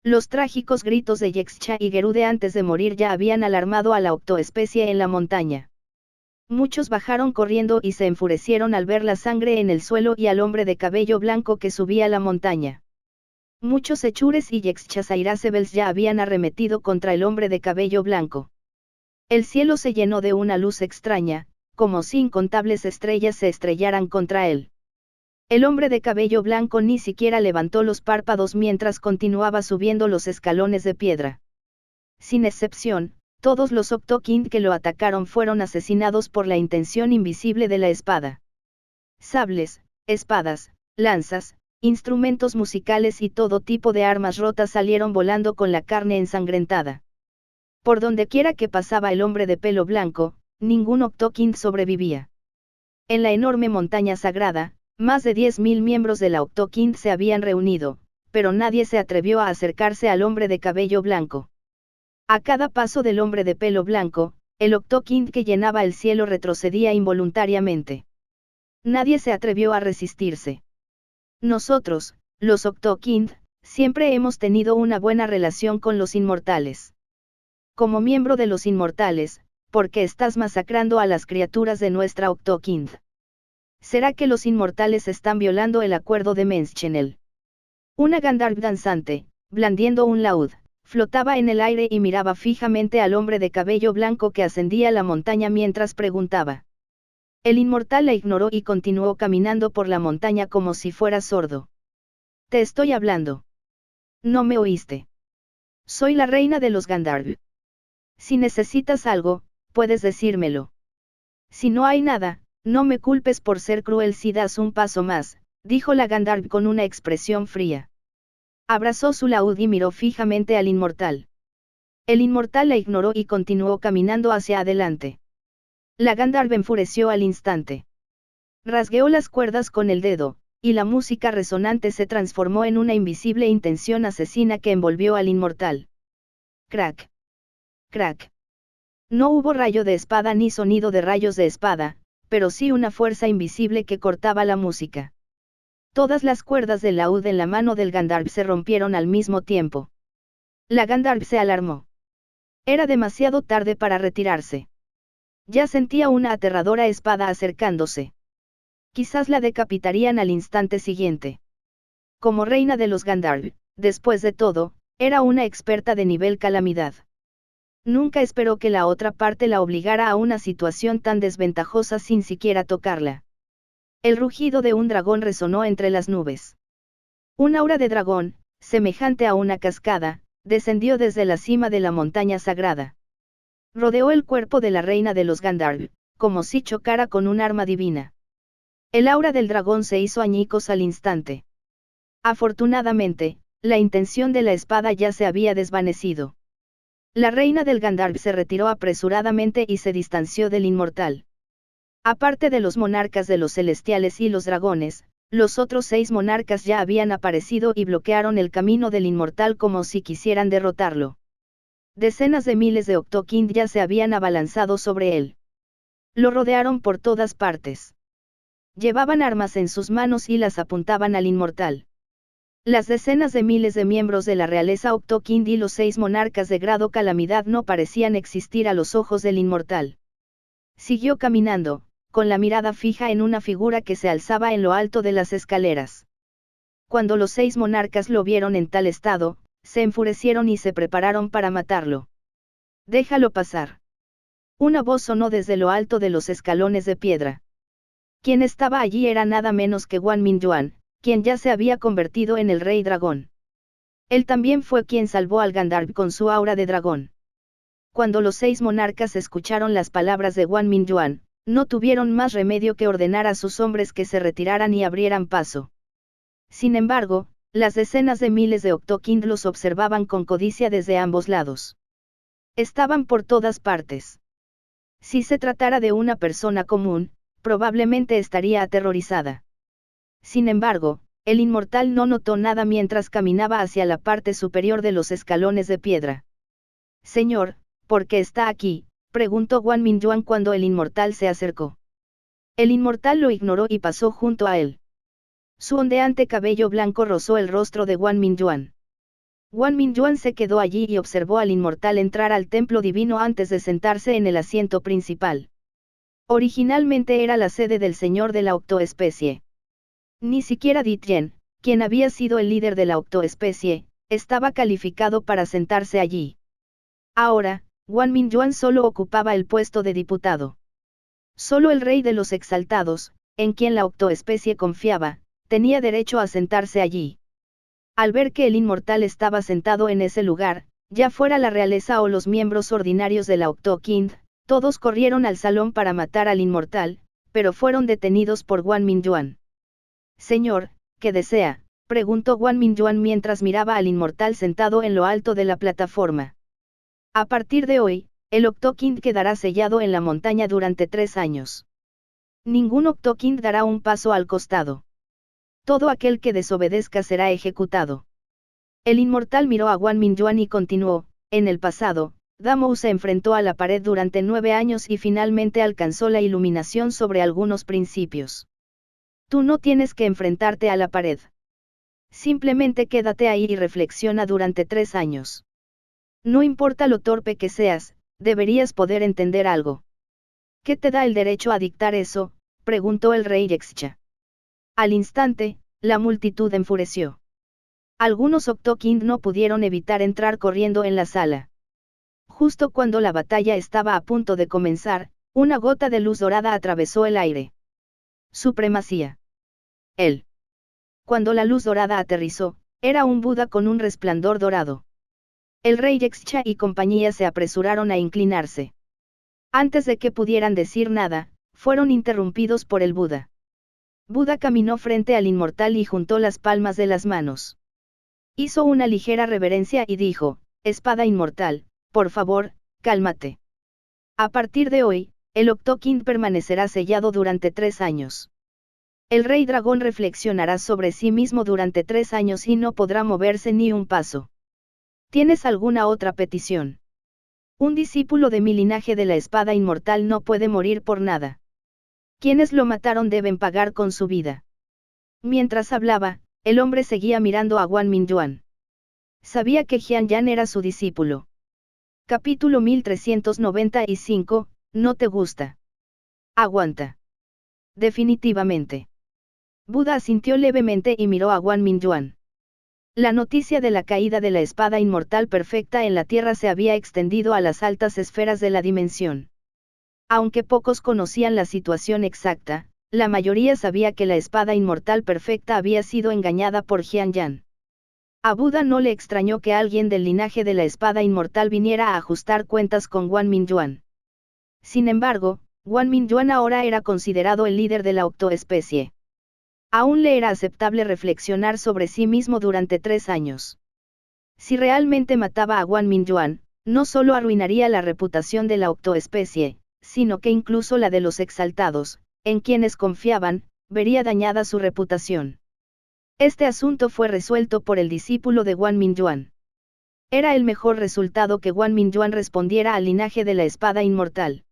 Los trágicos gritos de Yexcha y Gerude antes de morir ya habían alarmado a la octoespecie en la montaña. Muchos bajaron corriendo y se enfurecieron al ver la sangre en el suelo y al hombre de cabello blanco que subía la montaña. Muchos hechures y Yexchasairacebels ya habían arremetido contra el hombre de cabello blanco. El cielo se llenó de una luz extraña, como si incontables estrellas se estrellaran contra él. El hombre de cabello blanco ni siquiera levantó los párpados mientras continuaba subiendo los escalones de piedra. Sin excepción, todos los Octokind que lo atacaron fueron asesinados por la intención invisible de la espada. Sables, espadas, lanzas, instrumentos musicales y todo tipo de armas rotas salieron volando con la carne ensangrentada. Por dondequiera que pasaba el hombre de pelo blanco, ningún Octokind sobrevivía. En la enorme montaña sagrada, más de 10.000 miembros de la Octokind se habían reunido, pero nadie se atrevió a acercarse al hombre de cabello blanco. A cada paso del hombre de pelo blanco, el Octokind que llenaba el cielo retrocedía involuntariamente. Nadie se atrevió a resistirse. Nosotros, los Octokind, siempre hemos tenido una buena relación con los inmortales. Como miembro de los inmortales, ¿por qué estás masacrando a las criaturas de nuestra Octokind? ¿Será que los inmortales están violando el acuerdo de Menschenel? Una Gandalf danzante, blandiendo un laúd, flotaba en el aire y miraba fijamente al hombre de cabello blanco que ascendía la montaña mientras preguntaba. El inmortal la ignoró y continuó caminando por la montaña como si fuera sordo. Te estoy hablando. ¿No me oíste? Soy la reina de los Gandalf. Si necesitas algo, puedes decírmelo. Si no hay nada, no me culpes por ser cruel si das un paso más, dijo la Gandalf con una expresión fría. Abrazó su laúd y miró fijamente al inmortal. El inmortal la ignoró y continuó caminando hacia adelante. La Gandalf enfureció al instante. Rasgueó las cuerdas con el dedo, y la música resonante se transformó en una invisible intención asesina que envolvió al inmortal. Crack. Crack. No hubo rayo de espada ni sonido de rayos de espada, pero sí una fuerza invisible que cortaba la música. Todas las cuerdas del laúd en la mano del Gandalf se rompieron al mismo tiempo. La Gandalf se alarmó. Era demasiado tarde para retirarse. Ya sentía una aterradora espada acercándose. Quizás la decapitarían al instante siguiente. Como reina de los Gandalf, después de todo, era una experta de nivel calamidad. Nunca esperó que la otra parte la obligara a una situación tan desventajosa sin siquiera tocarla. El rugido de un dragón resonó entre las nubes. Un aura de dragón, semejante a una cascada, descendió desde la cima de la montaña sagrada. Rodeó el cuerpo de la reina de los Gandalf, como si chocara con un arma divina. El aura del dragón se hizo añicos al instante. Afortunadamente, la intención de la espada ya se había desvanecido. La reina del Gandalf se retiró apresuradamente y se distanció del inmortal. Aparte de los monarcas de los celestiales y los dragones, los otros 6 monarcas ya habían aparecido y bloquearon el camino del inmortal como si quisieran derrotarlo. Decenas de miles de Octokind ya se habían abalanzado sobre él. Lo rodearon por todas partes. Llevaban armas en sus manos y las apuntaban al inmortal. Las decenas de miles de miembros de la realeza Octokind y los 6 monarcas de grado calamidad no parecían existir a los ojos del inmortal. Siguió caminando, con la mirada fija en una figura que se alzaba en lo alto de las escaleras. Cuando los 6 monarcas lo vieron en tal estado, se enfurecieron y se prepararon para matarlo. Déjalo pasar. Una voz sonó desde lo alto de los escalones de piedra. Quien estaba allí era nada menos que Guan Mingyuan, quien ya se había convertido en el rey dragón. Él también fue quien salvó al Gandalf con su aura de dragón. Cuando los 6 monarcas escucharon las palabras de Guan Mingyuan, no tuvieron más remedio que ordenar a sus hombres que se retiraran y abrieran paso. Sin embargo, las decenas de miles de Octokind los observaban con codicia desde ambos lados. Estaban por todas partes. Si se tratara de una persona común, probablemente estaría aterrorizada. Sin embargo, el inmortal no notó nada mientras caminaba hacia la parte superior de los escalones de piedra. Señor, ¿por qué está aquí?, preguntó Guan Mingyuan cuando el inmortal se acercó. El inmortal lo ignoró y pasó junto a él. Su ondeante cabello blanco rozó el rostro de Guan Mingyuan. Guan Mingyuan se quedó allí y observó al inmortal entrar al templo divino antes de sentarse en el asiento principal. Originalmente era la sede del señor de la octoespecie. Ni siquiera Di Tien, quien había sido el líder de la octoespecie, estaba calificado para sentarse allí. Ahora, Guan Mingyuan solo ocupaba el puesto de diputado. Solo el rey de los exaltados, en quien la octoespecie confiaba, tenía derecho a sentarse allí. Al ver que el inmortal estaba sentado en ese lugar, ya fuera la realeza o los miembros ordinarios de la Octokind, todos corrieron al salón para matar al inmortal, pero fueron detenidos por Guan Mingyuan. Señor, ¿qué desea?, preguntó Guan Mingyuan mientras miraba al inmortal sentado en lo alto de la plataforma. A partir de hoy, el Octokind quedará sellado en la montaña durante 3 años. Ningún Octokind dará un paso al costado. Todo aquel que desobedezca será ejecutado. El inmortal miró a Guan Mingyuan y continuó: en el pasado, Damou se enfrentó a la pared durante 9 años y finalmente alcanzó la iluminación sobre algunos principios. Tú no tienes que enfrentarte a la pared. Simplemente quédate ahí y reflexiona durante 3 años. No importa lo torpe que seas, deberías poder entender algo. ¿Qué te da el derecho a dictar eso?, preguntó el rey Yexcha. Al instante, la multitud enfureció. Algunos Octokind no pudieron evitar entrar corriendo en la sala. Justo cuando la batalla estaba a punto de comenzar, una gota de luz dorada atravesó el aire. Supremacía. Él. Cuando la luz dorada aterrizó, era un Buda con un resplandor dorado. El rey Yexcha y compañía se apresuraron a inclinarse. Antes de que pudieran decir nada, fueron interrumpidos por el Buda. Buda caminó frente al inmortal y juntó las palmas de las manos. Hizo una ligera reverencia y dijo: espada inmortal, por favor, cálmate. A partir de hoy, el Octokind permanecerá sellado durante 3 años. El rey dragón reflexionará sobre sí mismo durante 3 años y no podrá moverse ni un paso. ¿Tienes alguna otra petición? Un discípulo de mi linaje de la espada inmortal no puede morir por nada. Quienes lo mataron deben pagar con su vida. Mientras hablaba, el hombre seguía mirando a Guan Mingyuan. Sabía que Jian Yan era su discípulo. Capítulo 1395, ¿no te gusta? Aguanta. Definitivamente. Buda asintió levemente y miró a Guan Mingyuan. La noticia de la caída de la espada inmortal perfecta en la tierra se había extendido a las altas esferas de la dimensión. Aunque pocos conocían la situación exacta, la mayoría sabía que la espada inmortal perfecta había sido engañada por Jian Yan. A Buda no le extrañó que alguien del linaje de la espada inmortal viniera a ajustar cuentas con Guan Mingyuan. Sin embargo, Guan Mingyuan ahora era considerado el líder de la octoespecie. Aún le era aceptable reflexionar sobre sí mismo durante 3 años. Si realmente mataba a Guan Mingyuan, no solo arruinaría la reputación de la octoespecie, sino que incluso la de los exaltados, en quienes confiaban, vería dañada su reputación. Este asunto fue resuelto por el discípulo de Guan Mingyuan. Era el mejor resultado que Guan Mingyuan respondiera al linaje de la espada inmortal.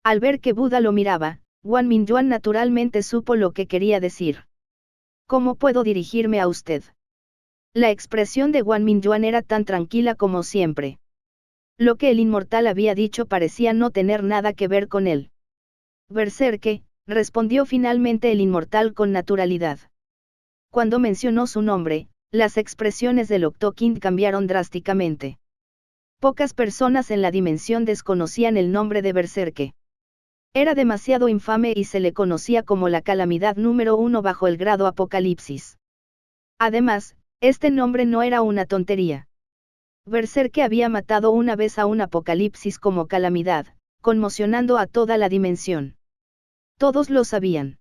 Al ver que Buda lo miraba, Guan Mingyuan naturalmente supo lo que quería decir. ¿Cómo puedo dirigirme a usted? La expresión de Guan Mingyuan era tan tranquila como siempre. Lo que el inmortal había dicho parecía no tener nada que ver con él. Berserke, respondió finalmente el inmortal con naturalidad. Cuando mencionó su nombre, las expresiones del Octokind cambiaron drásticamente. Pocas personas en la dimensión desconocían el nombre de Berserke. Era demasiado infame y se le conocía como la calamidad número 1 bajo el grado Apocalipsis. Además, este nombre no era una tontería. Berserke había matado una vez a un Apocalipsis como calamidad, conmocionando a toda la dimensión. Todos lo sabían.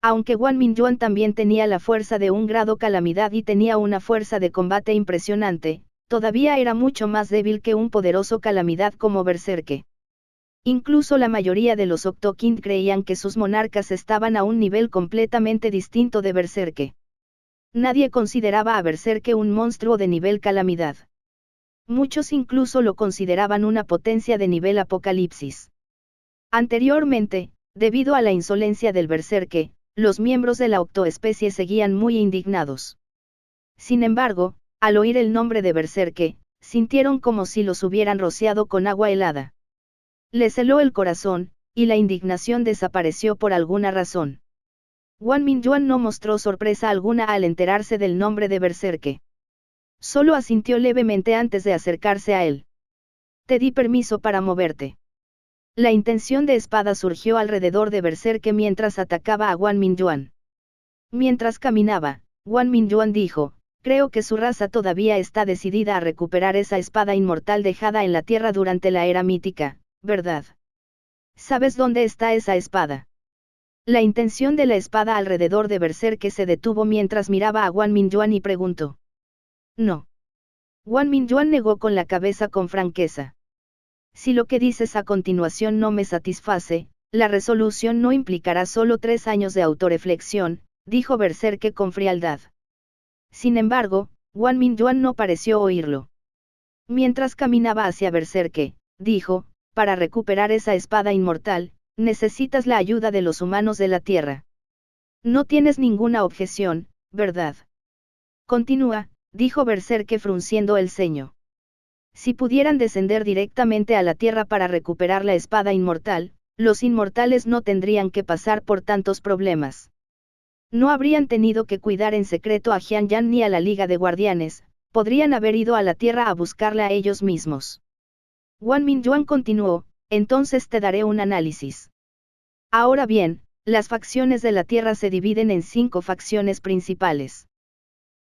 Aunque Guan Mingyuan también tenía la fuerza de un grado calamidad y tenía una fuerza de combate impresionante, todavía era mucho más débil que un poderoso calamidad como Berserke. Incluso la mayoría de los Octokind creían que sus monarcas estaban a un nivel completamente distinto de Berserke. Nadie consideraba a Berserke un monstruo de nivel calamidad. Muchos incluso lo consideraban una potencia de nivel Apocalipsis. Anteriormente, debido a la insolencia del Berserke, los miembros de la octoespecie seguían muy indignados. Sin embargo, al oír el nombre de Berserke, sintieron como si los hubieran rociado con agua helada. Les heló el corazón, y la indignación desapareció por alguna razón. Guan Mingyuan no mostró sorpresa alguna al enterarse del nombre de Berserke. Solo asintió levemente antes de acercarse a él. Te di permiso para moverte. La intención de espada surgió alrededor de Berserke mientras atacaba a Guan Mingyuan. Mientras caminaba, Guan Mingyuan dijo, creo que su raza todavía está decidida a recuperar esa espada inmortal dejada en la tierra durante la era mítica, ¿verdad? ¿Sabes dónde está esa espada? La intención de la espada alrededor de Berserk se detuvo mientras miraba a Guan Mingyuan y preguntó. No. Guan Mingyuan negó con la cabeza con franqueza. Si lo que dices a continuación no me satisface, la resolución no implicará solo 3 años de autorreflexión, dijo Berserk con frialdad. Sin embargo, Guan Mingyuan no pareció oírlo. Mientras caminaba hacia Berserk, dijo, para recuperar esa espada inmortal, necesitas la ayuda de los humanos de la Tierra. No tienes ninguna objeción, ¿verdad? Continúa, dijo Berserk frunciendo el ceño. Si pudieran descender directamente a la Tierra para recuperar la espada inmortal, los inmortales no tendrían que pasar por tantos problemas. No habrían tenido que cuidar en secreto a Jian Yan ni a la Liga de Guardianes, podrían haber ido a la Tierra a buscarla a ellos mismos. Guan Mingyuan continuó, entonces te daré un análisis. Ahora bien, las facciones de la Tierra se dividen en 5 facciones principales.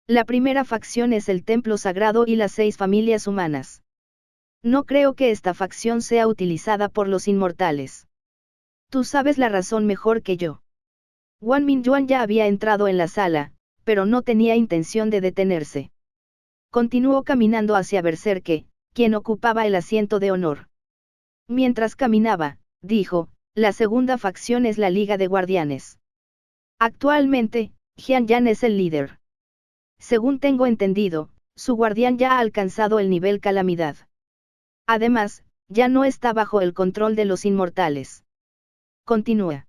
La primera facción es el templo sagrado y las 6 familias humanas. No creo que esta facción sea utilizada por los inmortales. Tú sabes la razón mejor que yo. Guan Mingyuan ya había entrado en la sala, pero no tenía intención de detenerse. Continuó caminando hacia Berserk, quien ocupaba el asiento de honor. Mientras caminaba, dijo, la segunda facción es la Liga de Guardianes. Actualmente, Jian Yan es el líder. Según tengo entendido, su guardián ya ha alcanzado el nivel calamidad. Además, ya no está bajo el control de los inmortales. Continúa.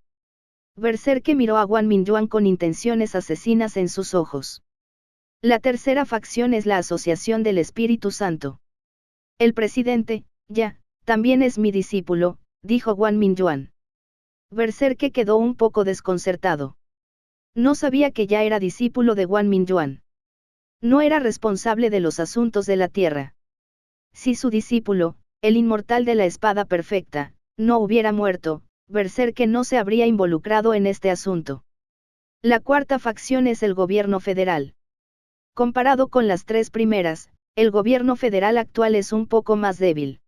Berserk miró a Guan Mingyuan con intenciones asesinas en sus ojos. La tercera facción es la Asociación del Espíritu Santo. El presidente, ya, también es mi discípulo, dijo Guan Mingyuan. Berserk quedó un poco desconcertado. No sabía que ya era discípulo de Guan Mingyuan. No era responsable de los asuntos de la tierra. Si su discípulo, el inmortal de la espada perfecta, no hubiera muerto, Berserk no se habría involucrado en este asunto. La cuarta facción es el gobierno federal. Comparado con las 3 primeras, el gobierno federal actual es un poco más débil.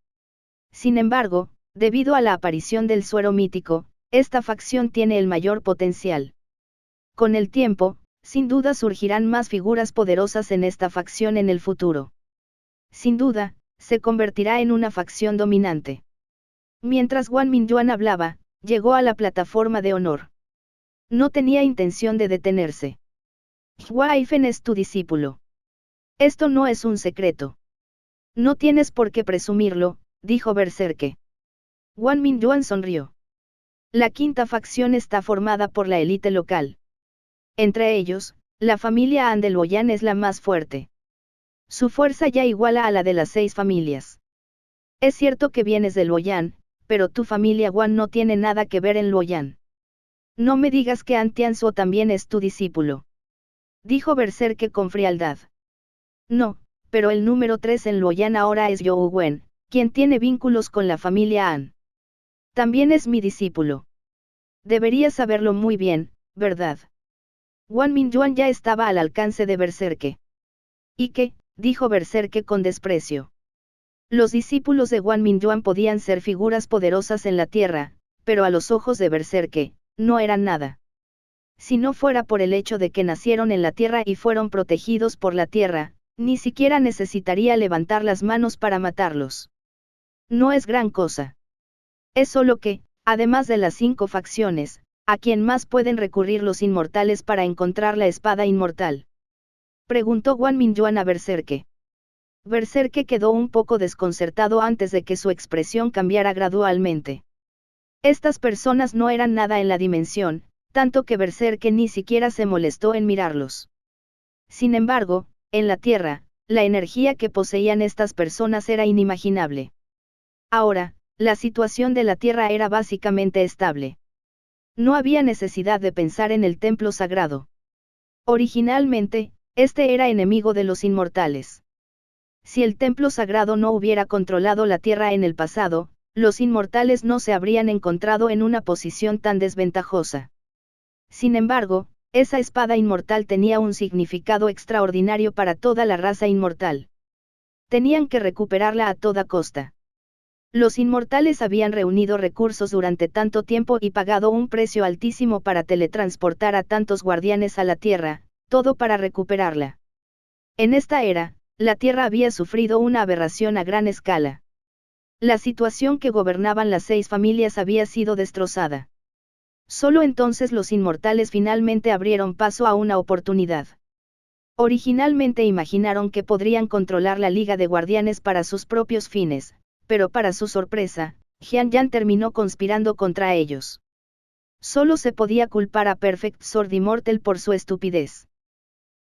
Sin embargo, debido a la aparición del suero mítico, esta facción tiene el mayor potencial. Con el tiempo, sin duda surgirán más figuras poderosas en esta facción en el futuro. Sin duda, se convertirá en una facción dominante. Mientras Guan Mingyuan hablaba, llegó a la plataforma de honor. No tenía intención de detenerse. Hua Ifen es tu discípulo. Esto no es un secreto. No tienes por qué presumirlo, dijo Berserk. Guan Mingyuan sonrió. La quinta facción está formada por la élite local. Entre ellos, la familia Han de Luoyang es la más fuerte. Su fuerza ya iguala a la de las 6 familias. Es cierto que vienes de Luoyang, pero tu familia Guan no tiene nada que ver en Luoyang. No me digas que Han Tianzuo también es tu discípulo. Dijo Berserk con frialdad. No, pero el número 3 en Luoyang ahora es You Wen, quien tiene vínculos con la familia Han. También es mi discípulo. Deberías saberlo muy bien, ¿verdad? Guan Mingyuan ya estaba al alcance de Berserk. ¿Y qué?, dijo Berserk con desprecio. Los discípulos de Guan Mingyuan podían ser figuras poderosas en la tierra, pero a los ojos de Berserk, no eran nada. Si no fuera por el hecho de que nacieron en la tierra y fueron protegidos por la tierra, ni siquiera necesitaría levantar las manos para matarlos. No es gran cosa. Es solo que, además de las 5 facciones, ¿a quién más pueden recurrir los inmortales para encontrar la espada inmortal? Preguntó Guan Mingyuan a Berserk. Berserk quedó un poco desconcertado antes de que su expresión cambiara gradualmente. Estas personas no eran nada en la dimensión, tanto que Berserk ni siquiera se molestó en mirarlos. Sin embargo, en la Tierra, la energía que poseían estas personas era inimaginable. Ahora, la situación de la Tierra era básicamente estable. No había necesidad de pensar en el templo sagrado. Originalmente, este era enemigo de los inmortales. Si el templo sagrado no hubiera controlado la Tierra en el pasado, los inmortales no se habrían encontrado en una posición tan desventajosa. Sin embargo, Esa espada inmortal tenía un significado extraordinario para toda la raza inmortal. Tenían que recuperarla a toda costa. Los inmortales habían reunido recursos durante tanto tiempo y pagado un precio altísimo para teletransportar a tantos guardianes a la Tierra, todo para recuperarla. En esta era, la Tierra había sufrido una aberración a gran escala. La situación que gobernaban las 6 familias había sido destrozada. Solo entonces los inmortales finalmente abrieron paso a una oportunidad. Originalmente imaginaron que podrían controlar la Liga de Guardianes para sus propios fines, pero para su sorpresa, Jian Yan terminó conspirando contra ellos. Solo se podía culpar a Perfect Sword Immortal por su estupidez.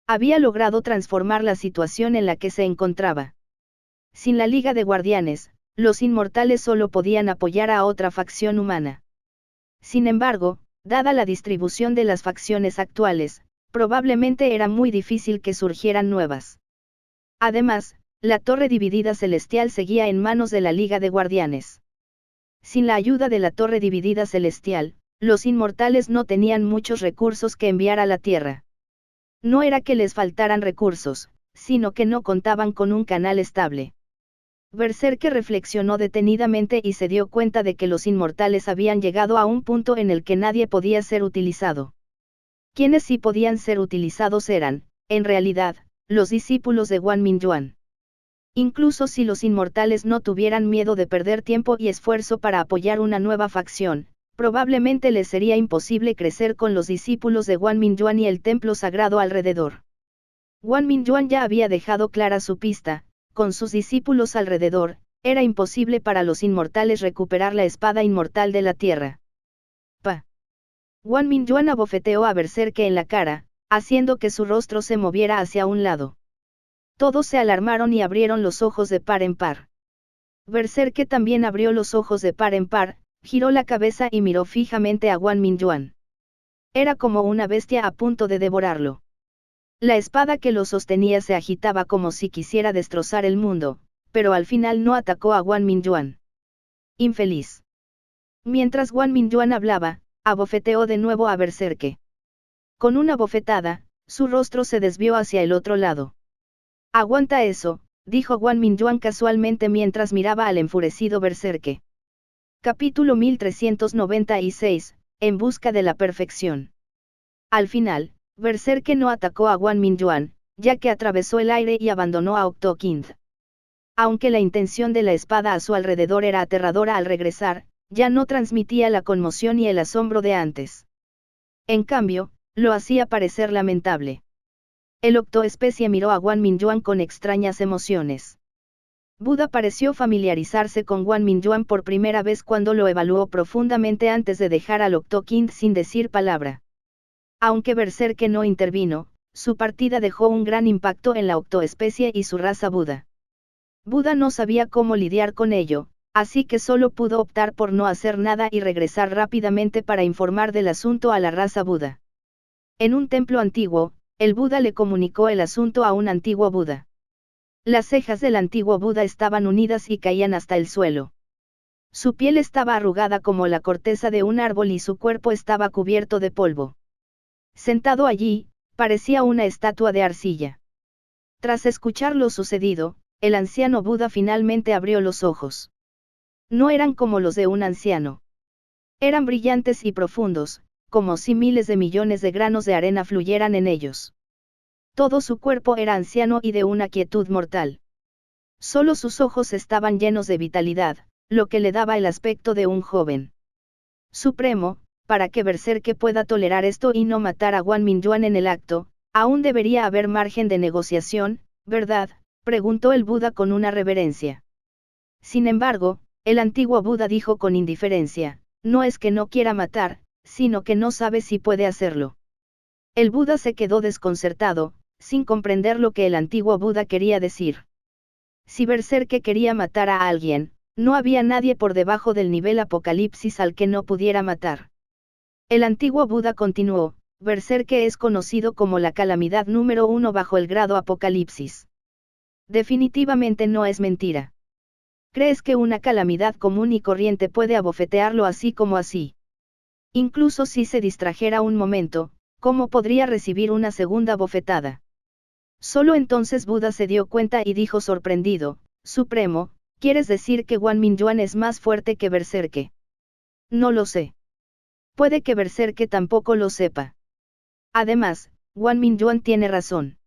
Había logrado transformar la situación en la que se encontraba. Sin la Liga de Guardianes, los inmortales solo podían apoyar a otra facción humana. Sin embargo, dada la distribución de las facciones actuales, probablemente era muy difícil que surgieran nuevas. Además, la Torre Dividida Celestial seguía en manos de la Liga de Guardianes. Sin la ayuda de la Torre Dividida Celestial, los inmortales no tenían muchos recursos que enviar a la Tierra. No era que les faltaran recursos, sino que no contaban con un canal estable. Berserker reflexionó detenidamente y se dio cuenta de que los inmortales habían llegado a un punto en el que nadie podía ser utilizado. Quienes sí podían ser utilizados eran, en realidad, los discípulos de Guan Mingyuan. Incluso si los inmortales no tuvieran miedo de perder tiempo y esfuerzo para apoyar una nueva facción, probablemente les sería imposible crecer con los discípulos de Guan Mingyuan y el templo sagrado alrededor. Guan Mingyuan ya había dejado clara su pista. Con sus discípulos alrededor, era imposible para los inmortales recuperar la espada inmortal de la Tierra. Guan Mingyuan abofeteó a Berserker en la cara, haciendo que su rostro se moviera hacia un lado. Todos se alarmaron y abrieron los ojos de par en par. Berserker también abrió los ojos de par en par, giró la cabeza y miró fijamente a Guan Mingyuan. Era como una bestia a punto de devorarlo. La espada que lo sostenía se agitaba como si quisiera destrozar el mundo, pero al final no atacó a Guan Mingyuan. Infeliz. Mientras Guan Mingyuan hablaba, abofeteó de nuevo a Berserker. Con una bofetada, su rostro se desvió hacia el otro lado. Aguanta eso, dijo Guan Mingyuan casualmente mientras miraba al enfurecido Berserker. Capítulo 1396, En busca de la perfección. Al final, Berserker no atacó a Guan Mingyuan, ya que atravesó el aire y abandonó a Octokind. Aunque la intención de la espada a su alrededor era aterradora al regresar, ya no transmitía la conmoción y el asombro de antes. En cambio, lo hacía parecer lamentable. El octoespecie miró a Guan Mingyuan con extrañas emociones. Buda pareció familiarizarse con Guan Mingyuan por primera vez cuando lo evaluó profundamente antes de dejar al Octokind sin decir palabra. Aunque Berserker no intervino, su partida dejó un gran impacto en la octoespecie y su raza Buda. Buda no sabía cómo lidiar con ello, así que solo pudo optar por no hacer nada y regresar rápidamente para informar del asunto a la raza Buda. En un templo antiguo, el Buda le comunicó el asunto a un antiguo Buda. Las cejas del antiguo Buda estaban unidas y caían hasta el suelo. Su piel estaba arrugada como la corteza de un árbol y su cuerpo estaba cubierto de polvo. Sentado allí, parecía una estatua de arcilla. Tras escuchar lo sucedido, el anciano Buda finalmente abrió los ojos. No eran como los de un anciano. Eran brillantes y profundos, como si miles de millones de granos de arena fluyeran en ellos. Todo su cuerpo era anciano y de una quietud mortal. Solo sus ojos estaban llenos de vitalidad, lo que le daba el aspecto de un joven. Supremo, para que Berserker pueda tolerar esto y no matar a Guan Mingyuan en el acto, aún debería haber margen de negociación, ¿verdad?, preguntó el Buda con una reverencia. Sin embargo, el antiguo Buda dijo con indiferencia, no es que no quiera matar, sino que no sabe si puede hacerlo. El Buda se quedó desconcertado, sin comprender lo que el antiguo Buda quería decir. Si Berserker quería matar a alguien, no había nadie por debajo del nivel Apocalipsis al que no pudiera matar. El antiguo Buda continuó, Berserker es conocido como la calamidad número 1 bajo el grado Apocalipsis. Definitivamente no es mentira. ¿Crees que una calamidad común y corriente puede abofetearlo así como así? Incluso si se distrajera un momento, ¿cómo podría recibir una segunda bofetada? Solo entonces Buda se dio cuenta y dijo sorprendido, Supremo, ¿quieres decir que Guan Mingyuan es más fuerte que Berserke? No lo sé. Puede que Berserke tampoco lo sepa. Además, Guan Mingyuan tiene razón.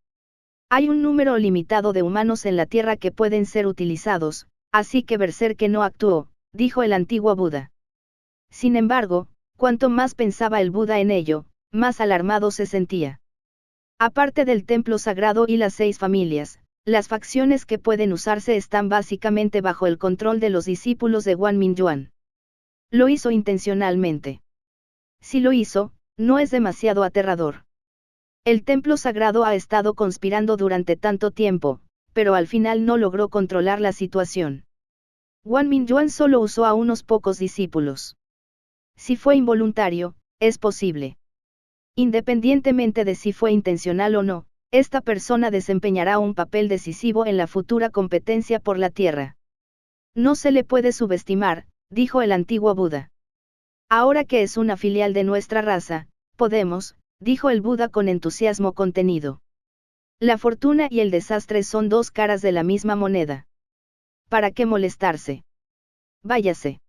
Hay un número limitado de humanos en la Tierra que pueden ser utilizados, así que Berserke no actuó, dijo el antiguo Buda. Sin embargo, cuanto más pensaba el Buda en ello, más alarmado se sentía. Aparte del templo sagrado y las 6 familias, las facciones que pueden usarse están básicamente bajo el control de los discípulos de Guan Mingyuan. Lo hizo intencionalmente. Si lo hizo, no es demasiado aterrador. El templo sagrado ha estado conspirando durante tanto tiempo, pero al final no logró controlar la situación. Guan Mingyuan solo usó a unos pocos discípulos. Si fue involuntario, es posible. Independientemente de si fue intencional o no, esta persona desempeñará un papel decisivo en la futura competencia por la Tierra. No se le puede subestimar, dijo el antiguo Buda. Ahora que es una filial de nuestra raza, podemos, dijo el Buda con entusiasmo contenido. La fortuna y el desastre son 2 caras de la misma moneda. ¿Para qué molestarse? Váyase.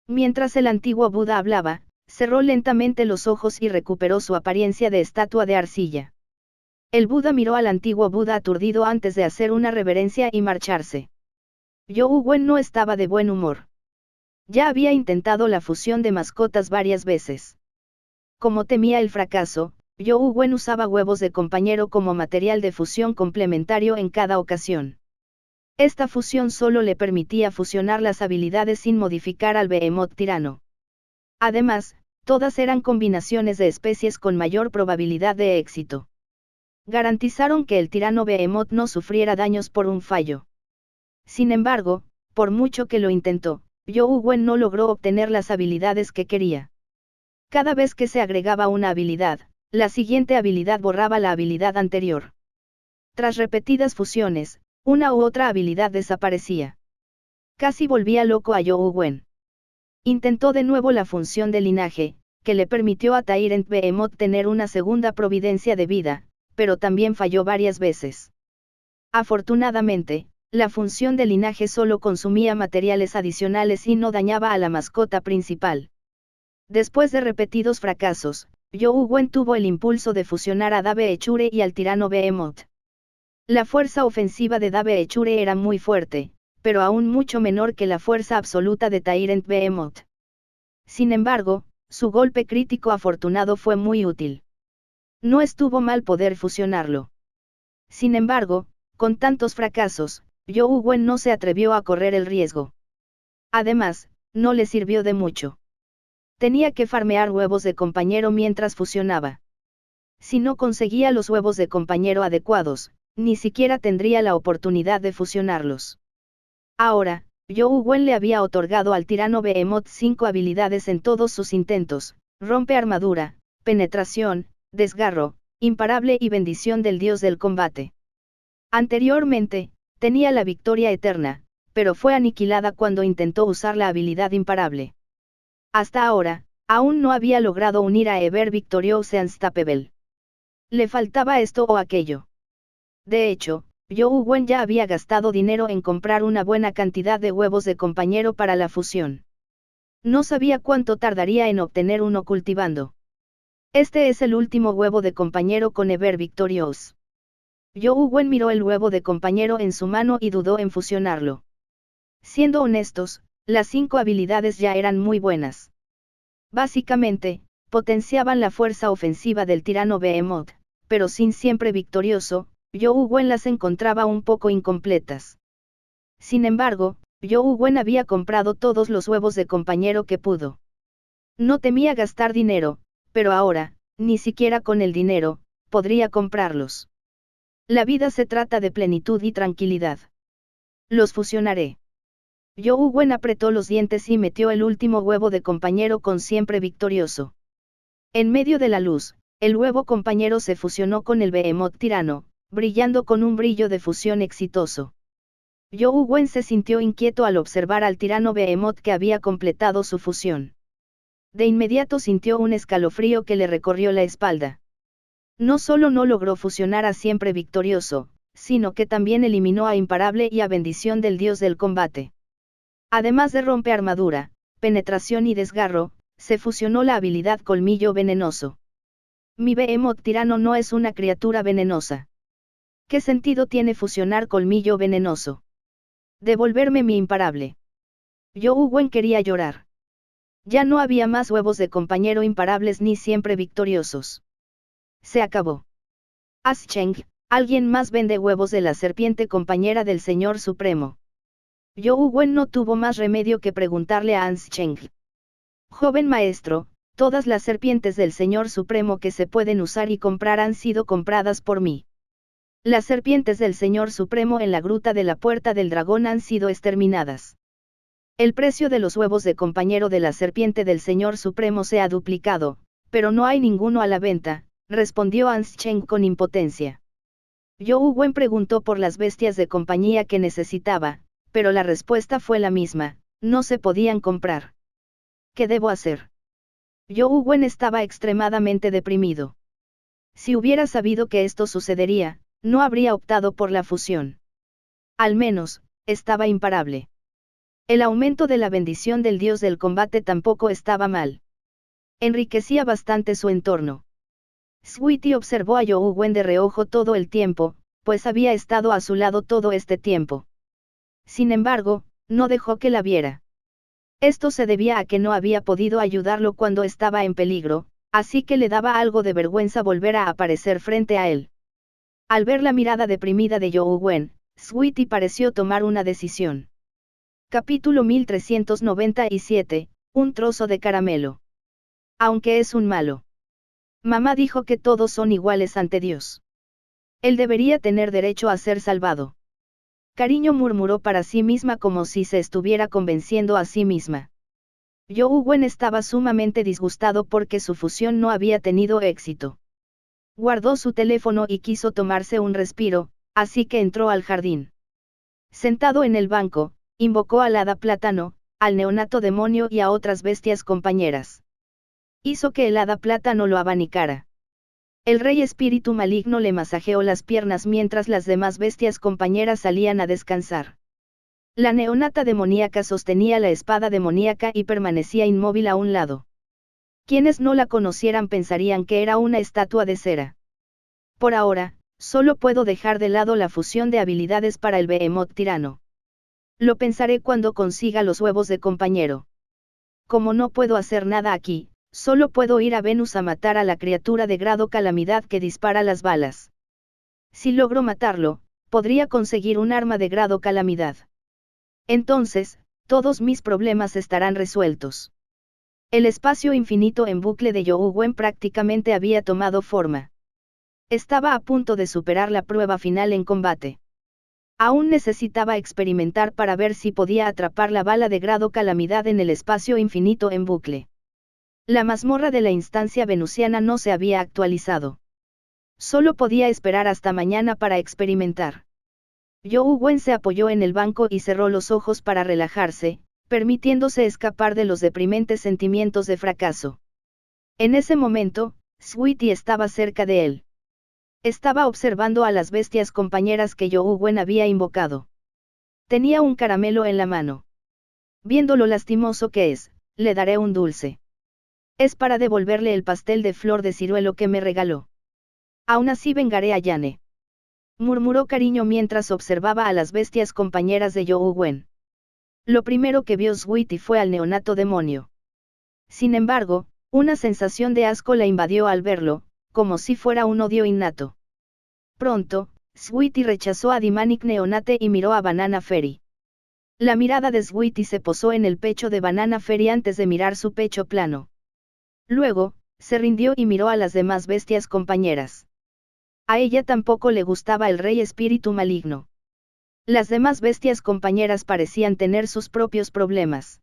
Mientras el antiguo Buda hablaba, cerró lentamente los ojos y recuperó su apariencia de estatua de arcilla. El Buda miró al antiguo Buda aturdido antes de hacer una reverencia y marcharse. Zhou Wen no estaba de buen humor. Ya había intentado la fusión de mascotas varias veces. Como temía el fracaso, Zhou Wen usaba huevos de compañero como material de fusión complementario en cada ocasión. Esta fusión solo le permitía fusionar las habilidades sin modificar al Behemoth tirano. Además, todas eran combinaciones de especies con mayor probabilidad de éxito. Garantizaron que el tirano Behemoth no sufriera daños por un fallo. Sin embargo, por mucho que lo intentó, Zhou Wen no logró obtener las habilidades que quería. Cada vez que se agregaba una habilidad, la siguiente habilidad borraba la habilidad anterior. Tras repetidas fusiones, una u otra habilidad desaparecía. Casi volvía loco a Zhou Wen. Intentó de nuevo la función de linaje, que le permitió a Tyrant Behemoth tener una segunda providencia de vida, pero también falló varias veces. Afortunadamente, la función de linaje solo consumía materiales adicionales y no dañaba a la mascota principal. Después de repetidos fracasos, Zhou Wen tuvo el impulso de fusionar a Dave Echure y al tirano Behemoth. La fuerza ofensiva de Dave Echure era muy fuerte, pero aún mucho menor que la fuerza absoluta de Tyrant Behemoth. Sin embargo, su golpe crítico afortunado fue muy útil. No estuvo mal poder fusionarlo. Sin embargo, con tantos fracasos, Zhou Wen no se atrevió a correr el riesgo. Además, no le sirvió de mucho. Tenía que farmear huevos de compañero mientras fusionaba. Si no conseguía los huevos de compañero adecuados, ni siquiera tendría la oportunidad de fusionarlos. Ahora, Zhou Wen le había otorgado al tirano Behemoth 5 habilidades en todos sus intentos: rompe armadura, penetración, desgarro, imparable y bendición del dios del combate. Anteriormente, tenía la victoria eterna, pero fue aniquilada cuando intentó usar la habilidad imparable. Hasta ahora, aún no había logrado unir a Ever Victorious Unstoppable. Le faltaba esto o aquello. De hecho, Zhou Wen ya había gastado dinero en comprar una buena cantidad de huevos de compañero para la fusión. No sabía cuánto tardaría en obtener uno cultivando. Este es el último huevo de compañero con Ever Victorious. Zhou Wen miró el huevo de compañero en su mano y dudó en fusionarlo. Siendo honestos, las 5 habilidades ya eran muy buenas. Básicamente, potenciaban la fuerza ofensiva del tirano Behemoth, pero sin siempre victorioso, Zhou Wen las encontraba un poco incompletas. Sin embargo, Zhou Wen había comprado todos los huevos de compañero que pudo. No temía gastar dinero, pero ahora, ni siquiera con el dinero, podría comprarlos. La vida se trata de plenitud y tranquilidad. Los fusionaré. Zhou Wen apretó los dientes y metió el último huevo de compañero con siempre victorioso. En medio de la luz, el huevo compañero se fusionó con el Behemoth tirano, brillando con un brillo de fusión exitoso. Zhou Wen se sintió inquieto al observar al tirano Behemoth que había completado su fusión. De inmediato sintió un escalofrío que le recorrió la espalda. No solo no logró fusionar a Siempre Victorioso, sino que también eliminó a Imparable y a Bendición del Dios del Combate. Además de rompe armadura, penetración y desgarro, se fusionó la habilidad Colmillo Venenoso. Mi Behemoth tirano no es una criatura venenosa. ¿Qué sentido tiene fusionar Colmillo Venenoso? Devolverme mi Imparable. Wen quería llorar. Ya no había más huevos de compañero imparables ni Siempre Victoriosos. Se acabó. Ascheng, alguien más vende huevos de la serpiente compañera del Señor Supremo. Wen no tuvo más remedio que preguntarle a Ascheng. Joven maestro, todas las serpientes del Señor Supremo que se pueden usar y comprar han sido compradas por mí. Las serpientes del Señor Supremo en la gruta de la Puerta del Dragón han sido exterminadas. El precio de los huevos de compañero de la serpiente del Señor Supremo se ha duplicado, pero no hay ninguno a la venta, respondió Anscheng con impotencia. Wen preguntó por las bestias de compañía que necesitaba, pero la respuesta fue la misma, no se podían comprar. ¿Qué debo hacer? Wen estaba extremadamente deprimido. Si hubiera sabido que esto sucedería, no habría optado por la fusión. Al menos, estaba imparable. El aumento de la bendición del dios del combate tampoco estaba mal. Enriquecía bastante su entorno. Sweetie observó a Wen de reojo todo el tiempo, pues había estado a su lado todo este tiempo. Sin embargo, no dejó que la viera. Esto se debía a que no había podido ayudarlo cuando estaba en peligro, así que le daba algo de vergüenza volver a aparecer frente a él. Al ver la mirada deprimida de Wen, Sweetie pareció tomar una decisión. Capítulo 1397, un trozo de caramelo. Aunque es un malo. Mamá dijo que todos son iguales ante Dios. Él debería tener derecho a ser salvado. Cariño murmuró para sí misma como si se estuviera convenciendo a sí misma. Wen estaba sumamente disgustado porque su fusión no había tenido éxito. Guardó su teléfono y quiso tomarse un respiro, así que entró al jardín. Sentado en el banco, invocó al hada plátano, al neonato demonio y a otras bestias compañeras. Hizo que el hada plátano lo abanicara. El rey espíritu maligno le masajeó las piernas mientras las demás bestias compañeras salían a descansar. La neonata demoníaca sostenía la espada demoníaca y permanecía inmóvil a un lado. Quienes no la conocieran pensarían que era una estatua de cera. Por ahora, solo puedo dejar de lado la fusión de habilidades para el Behemoth tirano. Lo pensaré cuando consiga los huevos de compañero. Como no puedo hacer nada aquí, solo puedo ir a Venus a matar a la criatura de grado calamidad que dispara las balas. Si logro matarlo, podría conseguir un arma de grado calamidad. Entonces, todos mis problemas estarán resueltos. El espacio infinito en bucle de Wen prácticamente había tomado forma. Estaba a punto de superar la prueba final en combate. Aún necesitaba experimentar para ver si podía atrapar la bala de grado calamidad en el espacio infinito en bucle. La mazmorra de la instancia venusiana no se había actualizado. Solo podía esperar hasta mañana para experimentar. Wen se apoyó en el banco y cerró los ojos para relajarse, permitiéndose escapar de los deprimentes sentimientos de fracaso. En ese momento, Sweetie estaba cerca de él. Estaba observando a las bestias compañeras que Wen había invocado. Tenía un caramelo en la mano. Viendo lo lastimoso que es, le daré un dulce. Es para devolverle el pastel de flor de ciruelo que me regaló. Aún así vengaré a Yane. Murmuró Cariño mientras observaba a las bestias compañeras de Wen. Lo primero que vio Sweetie fue al neonato demonio. Sin embargo, una sensación de asco la invadió al verlo, como si fuera un odio innato. Pronto, Sweetie rechazó a Demonic Neonate y miró a Banana Fairy. La mirada de Sweetie se posó en el pecho de Banana Fairy antes de mirar su pecho plano. Luego, se rindió y miró a las demás bestias compañeras. A ella tampoco le gustaba el rey espíritu maligno. Las demás bestias compañeras parecían tener sus propios problemas.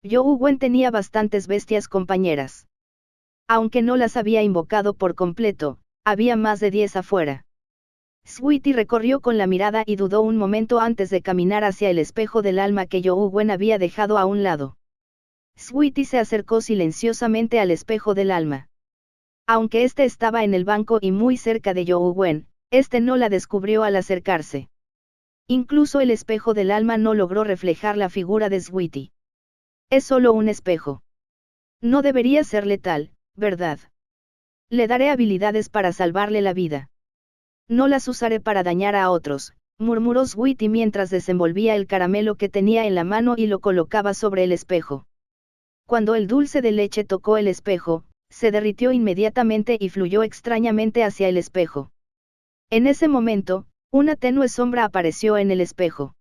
Wen tenía bastantes bestias compañeras. Aunque no las había invocado por completo, había más de 10 afuera. Sweetie recorrió con la mirada y dudó un momento antes de caminar hacia el espejo del alma que Wen había dejado a un lado. Sweetie se acercó silenciosamente al espejo del alma. Aunque este estaba en el banco y muy cerca de Zhou Wen, este no la descubrió al acercarse. Incluso el espejo del alma no logró reflejar la figura de Sweetie. Es solo un espejo. No debería ser letal, ¿verdad? Le daré habilidades para salvarle la vida. No las usaré para dañar a otros, murmuró Sweetie mientras desenvolvía el caramelo que tenía en la mano y lo colocaba sobre el espejo. Cuando el dulce de leche tocó el espejo, se derritió inmediatamente y fluyó extrañamente hacia el espejo. En ese momento, una tenue sombra apareció en el espejo.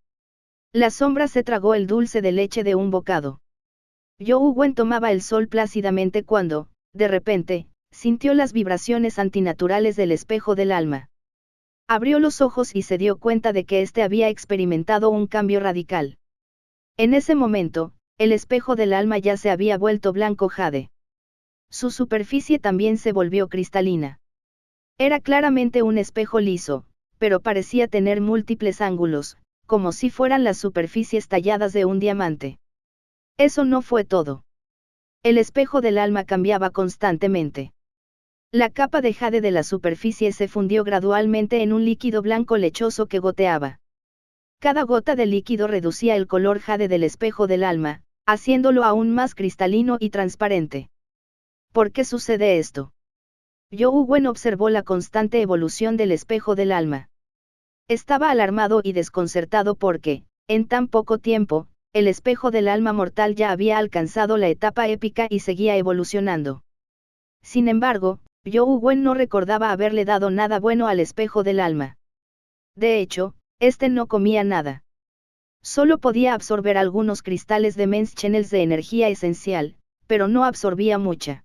La sombra se tragó el dulce de leche de un bocado. Zhou Wen tomaba el sol plácidamente cuando, de repente, sintió las vibraciones antinaturales del espejo del alma. Abrió los ojos y se dio cuenta de que éste había experimentado un cambio radical. En ese momento, el espejo del alma ya se había vuelto blanco jade. Su superficie también se volvió cristalina. Era claramente un espejo liso, pero parecía tener múltiples ángulos, como si fueran las superficies talladas de un diamante. Eso no fue todo. El espejo del alma cambiaba constantemente. La capa de jade de la superficie se fundió gradualmente en un líquido blanco lechoso que goteaba. Cada gota de líquido reducía el color jade del espejo del alma, haciéndolo aún más cristalino y transparente. ¿Por qué sucede esto? Zhou Wen observó la constante evolución del espejo del alma. Estaba alarmado y desconcertado porque, en tan poco tiempo, el espejo del alma mortal ya había alcanzado la etapa épica y seguía evolucionando. Sin embargo, Zhou Wen no recordaba haberle dado nada bueno al espejo del alma. De hecho, este no comía nada. Solo podía absorber algunos cristales de Mens Channels de energía esencial, pero no absorbía mucha.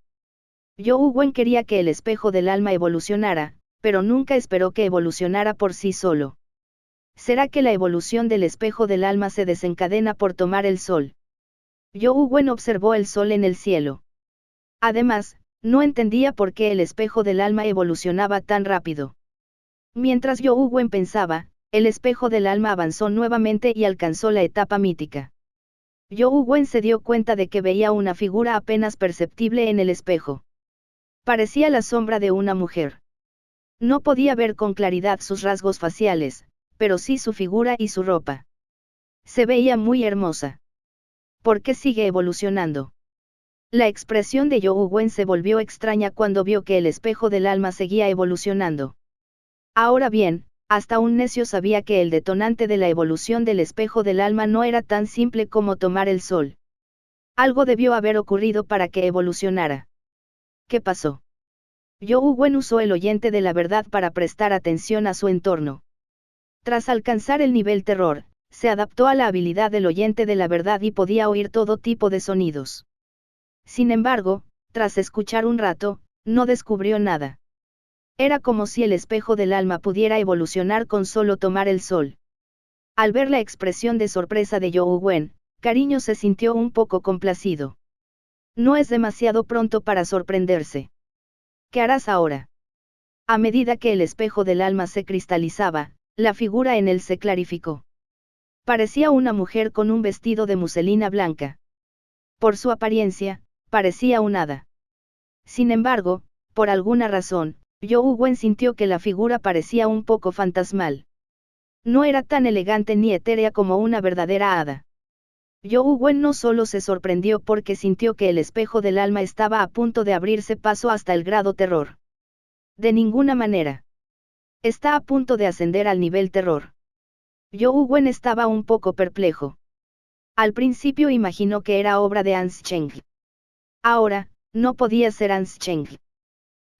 Zhou Wen quería que el espejo del alma evolucionara, pero nunca esperó que evolucionara por sí solo. ¿Será que la evolución del espejo del alma se desencadena por tomar el sol? Zhou Wen observó el sol en el cielo. Además, no entendía por qué el espejo del alma evolucionaba tan rápido. Mientras Zhou Wen pensaba, el espejo del alma avanzó nuevamente y alcanzó la etapa mítica. Zhou Wen se dio cuenta de que veía una figura apenas perceptible en el espejo. Parecía la sombra de una mujer. No podía ver con claridad sus rasgos faciales, pero sí su figura y su ropa. Se veía muy hermosa. ¿Por qué sigue evolucionando? La expresión de Zhou Wen se volvió extraña cuando vio que el espejo del alma seguía evolucionando. Ahora bien, hasta un necio sabía que el detonante de la evolución del espejo del alma no era tan simple como tomar el sol. Algo debió haber ocurrido para que evolucionara. ¿Qué pasó? Zhou Wen usó el oyente de la verdad para prestar atención a su entorno. Tras alcanzar el nivel terror, se adaptó a la habilidad del oyente de la verdad y podía oír todo tipo de sonidos. Sin embargo, tras escuchar un rato, no descubrió nada. Era como si el espejo del alma pudiera evolucionar con solo tomar el sol. Al ver la expresión de sorpresa de Zhou Wen, Cariño se sintió un poco complacido. No es demasiado pronto para sorprenderse. ¿Qué harás ahora? A medida que el espejo del alma se cristalizaba, la figura en él se clarificó. Parecía una mujer con un vestido de muselina blanca. Por su apariencia, parecía un hada. Sin embargo, por alguna razón, Zhou Wen sintió que la figura parecía un poco fantasmal. No era tan elegante ni etérea como una verdadera hada. Zhou Wen no solo se sorprendió porque sintió que el espejo del alma estaba a punto de abrirse paso hasta el grado terror. De ninguna manera. Está a punto de ascender al nivel terror. Zhou Wen estaba un poco perplejo. Al principio imaginó que era obra de Ans Cheng. Ahora, no podía ser Ans Cheng.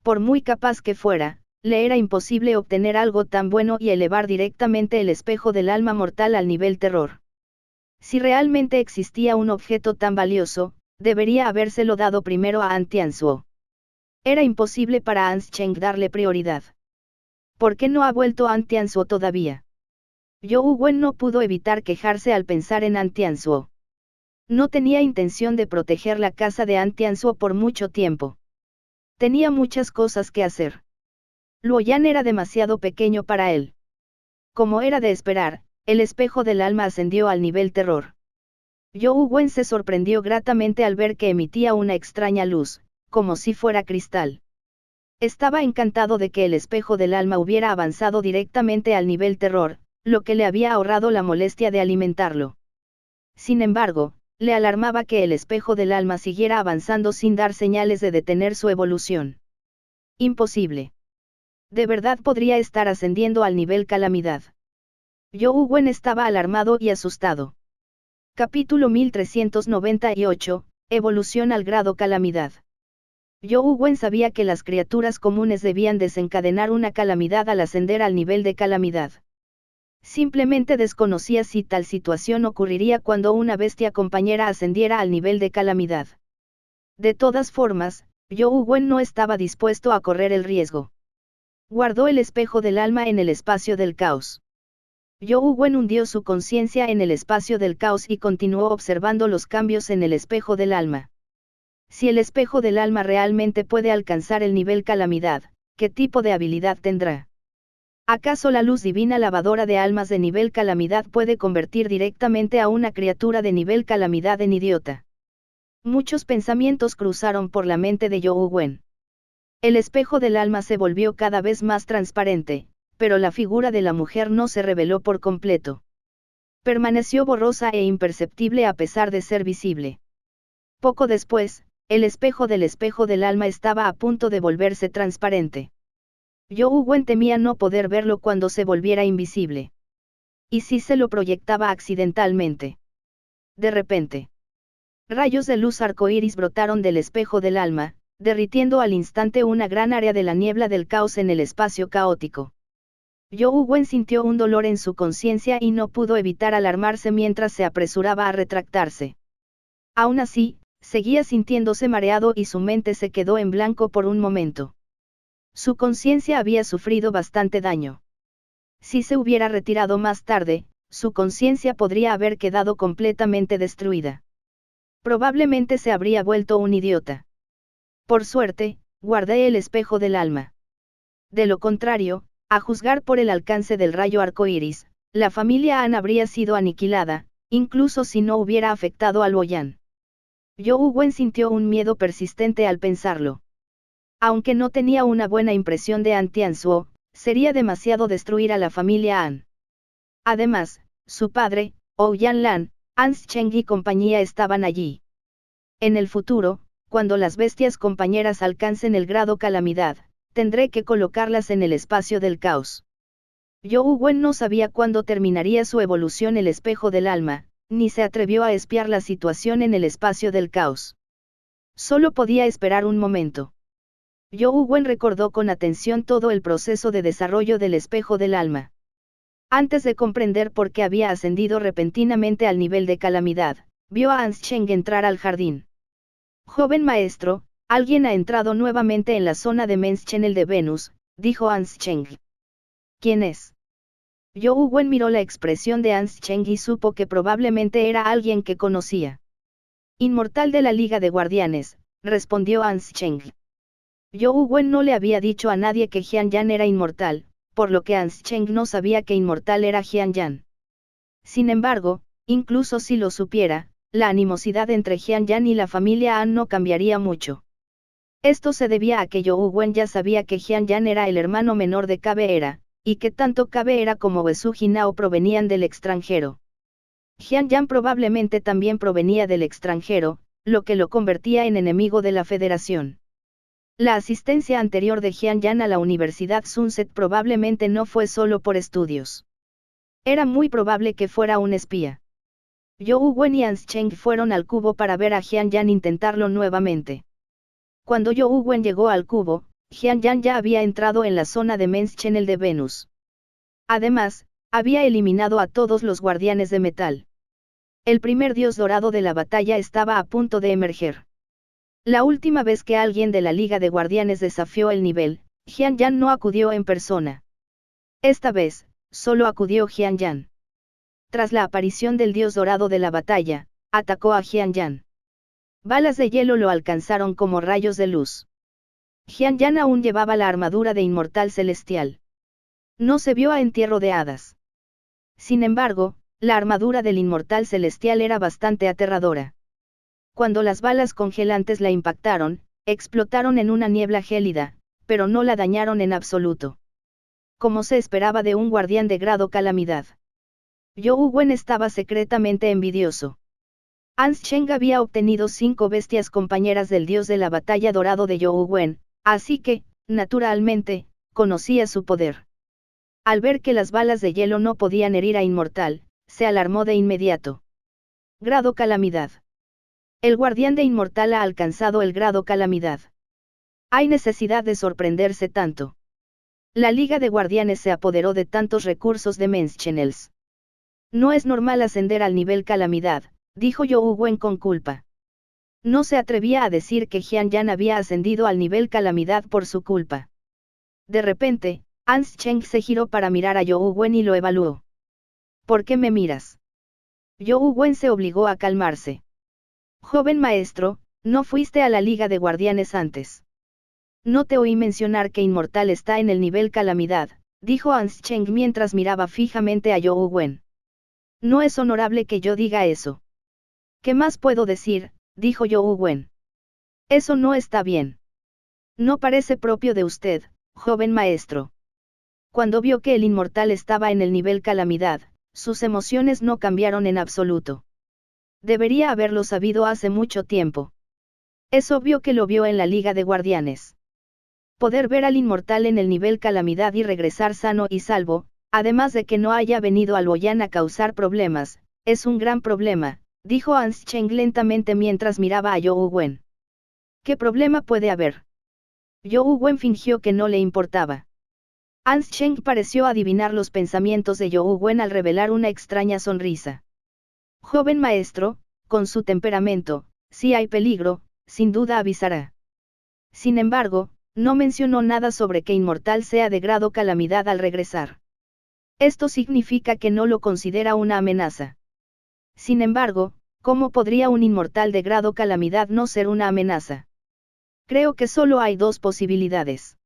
Por muy capaz que fuera, le era imposible obtener algo tan bueno y elevar directamente el espejo del alma mortal al nivel terror. Si realmente existía un objeto tan valioso, debería habérselo dado primero a An Tianzuo. Era imposible para Ans Cheng darle prioridad. ¿Por qué no ha vuelto An Tianzuo todavía? Zhou Wen no pudo evitar quejarse al pensar en An Tianzuo. No tenía intención de proteger la casa de An Tianzuo por mucho tiempo. Tenía muchas cosas que hacer. Luoyang era demasiado pequeño para él. Como era de esperar, el espejo del alma ascendió al nivel terror. Zhou Wen se sorprendió gratamente al ver que emitía una extraña luz, como si fuera cristal. Estaba encantado de que el espejo del alma hubiera avanzado directamente al nivel terror, lo que le había ahorrado la molestia de alimentarlo. Sin embargo, le alarmaba que el espejo del alma siguiera avanzando sin dar señales de detener su evolución. Imposible. De verdad podría estar ascendiendo al nivel calamidad. Zhou Wen estaba alarmado y asustado. Capítulo 1398, Evolución al grado calamidad. Zhou Wen sabía que las criaturas comunes debían desencadenar una calamidad al ascender al nivel de calamidad. Simplemente desconocía si tal situación ocurriría cuando una bestia compañera ascendiera al nivel de calamidad. De todas formas, Zhou Wen no estaba dispuesto a correr el riesgo. Guardó el espejo del alma en el espacio del caos. Zhou Wen hundió su conciencia en el espacio del caos y continuó observando los cambios en el espejo del alma. Si el espejo del alma realmente puede alcanzar el nivel calamidad, ¿qué tipo de habilidad tendrá? ¿Acaso la luz divina lavadora de almas de nivel calamidad puede convertir directamente a una criatura de nivel calamidad en idiota? Muchos pensamientos cruzaron por la mente de Zhou Wen. El espejo del alma se volvió cada vez más transparente, pero la figura de la mujer no se reveló por completo. Permaneció borrosa e imperceptible a pesar de ser visible. Poco después, el espejo del alma estaba a punto de volverse transparente. Zhou Wen temía no poder verlo cuando se volviera invisible. ¿Y si se lo proyectaba accidentalmente? De repente, rayos de luz arcoíris brotaron del espejo del alma, derritiendo al instante una gran área de la niebla del caos en el espacio caótico. Zhou Wen sintió un dolor en su conciencia y no pudo evitar alarmarse mientras se apresuraba a retractarse. Aún así, seguía sintiéndose mareado y su mente se quedó en blanco por un momento. Su conciencia había sufrido bastante daño. Si se hubiera retirado más tarde, su conciencia podría haber quedado completamente destruida. Probablemente se habría vuelto un idiota. Por suerte, guardé el espejo del alma. De lo contrario, a juzgar por el alcance del rayo arcoíris, la familia An habría sido aniquilada, incluso si no hubiera afectado a Luoyan. Zhou Wen sintió un miedo persistente al pensarlo. Aunque no tenía una buena impresión de An Tianzuo, sería demasiado destruir a la familia An. Además, su padre, Ouyang Lan, Ans Cheng y compañía estaban allí. En el futuro, cuando las bestias compañeras alcancen el grado calamidad, tendré que colocarlas en el espacio del caos. Zhou Wen no sabía cuándo terminaría su evolución el espejo del alma, ni se atrevió a espiar la situación en el espacio del caos. Solo podía esperar un momento. Zhou Wen recordó con atención todo el proceso de desarrollo del espejo del alma. Antes de comprender por qué había ascendido repentinamente al nivel de calamidad, vio a Ans Cheng entrar al jardín. Joven maestro, alguien ha entrado nuevamente en la zona de Men's Channel de Venus, dijo Ans Cheng. ¿Quién es? Zhou Wen miró la expresión de Ans Cheng y supo que probablemente era alguien que conocía. Inmortal de la Liga de Guardianes, respondió Ans Cheng. Zhou Wen no le había dicho a nadie que Jian Yan era inmortal, por lo que Ans Cheng no sabía que inmortal era Jian Yan. Sin embargo, incluso si lo supiera, la animosidad entre Jian Yan y la familia An no cambiaría mucho. Esto se debía a que Zhou Wen ya sabía que Jian Yan era el hermano menor de Cabe Era, y que tanto Cabe Era como Wesu Jinao provenían del extranjero. Jian Yan probablemente también provenía del extranjero, lo que lo convertía en enemigo de la Federación. La asistencia anterior de Jian Yan a la Universidad Sunset probablemente no fue solo por estudios. Era muy probable que fuera un espía. Zhou Wen y Ans Cheng fueron al cubo para ver a Jian Yan intentarlo nuevamente. Cuando Zhou Wen llegó al cubo, Jian Yan ya había entrado en la zona de Men's Channel de Venus. Además, había eliminado a todos los guardianes de metal. El primer dios dorado de la batalla estaba a punto de emerger. La última vez que alguien de la Liga de Guardianes desafió el nivel, Jian Yan no acudió en persona. Esta vez, solo acudió Jian Yan. Tras la aparición del dios dorado de la batalla, atacó a Jian Yan. Balas de hielo lo alcanzaron como rayos de luz. Jian Yan aún llevaba la armadura de inmortal celestial. No se vio a entierro de hadas. Sin embargo, la armadura del inmortal celestial era bastante aterradora. Cuando las balas congelantes la impactaron, explotaron en una niebla gélida, pero no la dañaron en absoluto. Como se esperaba de un guardián de grado calamidad. Zhou Wen estaba secretamente envidioso. Ans Cheng había obtenido 5 bestias compañeras del dios de la batalla dorado de Zhou Wen, así que, naturalmente, conocía su poder. Al ver que las balas de hielo no podían herir a Inmortal, se alarmó de inmediato. Grado calamidad. El guardián de Inmortal ha alcanzado el grado calamidad. Hay necesidad de sorprenderse tanto. La Liga de Guardianes se apoderó de tantos recursos de Menschenels. No es normal ascender al nivel calamidad, dijo Zhou Wen con culpa. No se atrevía a decir que Jian Yan había ascendido al nivel calamidad por su culpa. De repente, Ans Cheng se giró para mirar a Zhou Wen y lo evaluó. ¿Por qué me miras? Zhou Wen se obligó a calmarse. Joven maestro, no fuiste a la Liga de Guardianes antes. No te oí mencionar que Inmortal está en el nivel calamidad, dijo Ans Cheng mientras miraba fijamente a Zhou Wen. No es honorable que yo diga eso. ¿Qué más puedo decir?, dijo Zhou Wen. Eso no está bien. No parece propio de usted, joven maestro. Cuando vio que el Inmortal estaba en el nivel calamidad, sus emociones no cambiaron en absoluto. Debería haberlo sabido hace mucho tiempo. Es obvio que lo vio en la Liga de Guardianes. Poder ver al Inmortal en el nivel calamidad y regresar sano y salvo, además de que no haya venido al Luoyán a causar problemas, es un gran problema, dijo Ans Cheng lentamente mientras miraba a Zhou Wen. ¿Qué problema puede haber? Zhou Wen fingió que no le importaba. Ans Cheng pareció adivinar los pensamientos de Zhou Wen al revelar una extraña sonrisa. Joven maestro, con su temperamento, si hay peligro, sin duda avisará. Sin embargo, no mencionó nada sobre que Inmortal sea de grado calamidad al regresar. Esto significa que no lo considera una amenaza. Sin embargo, ¿cómo podría un Inmortal de grado calamidad no ser una amenaza? Creo que solo hay 2 posibilidades.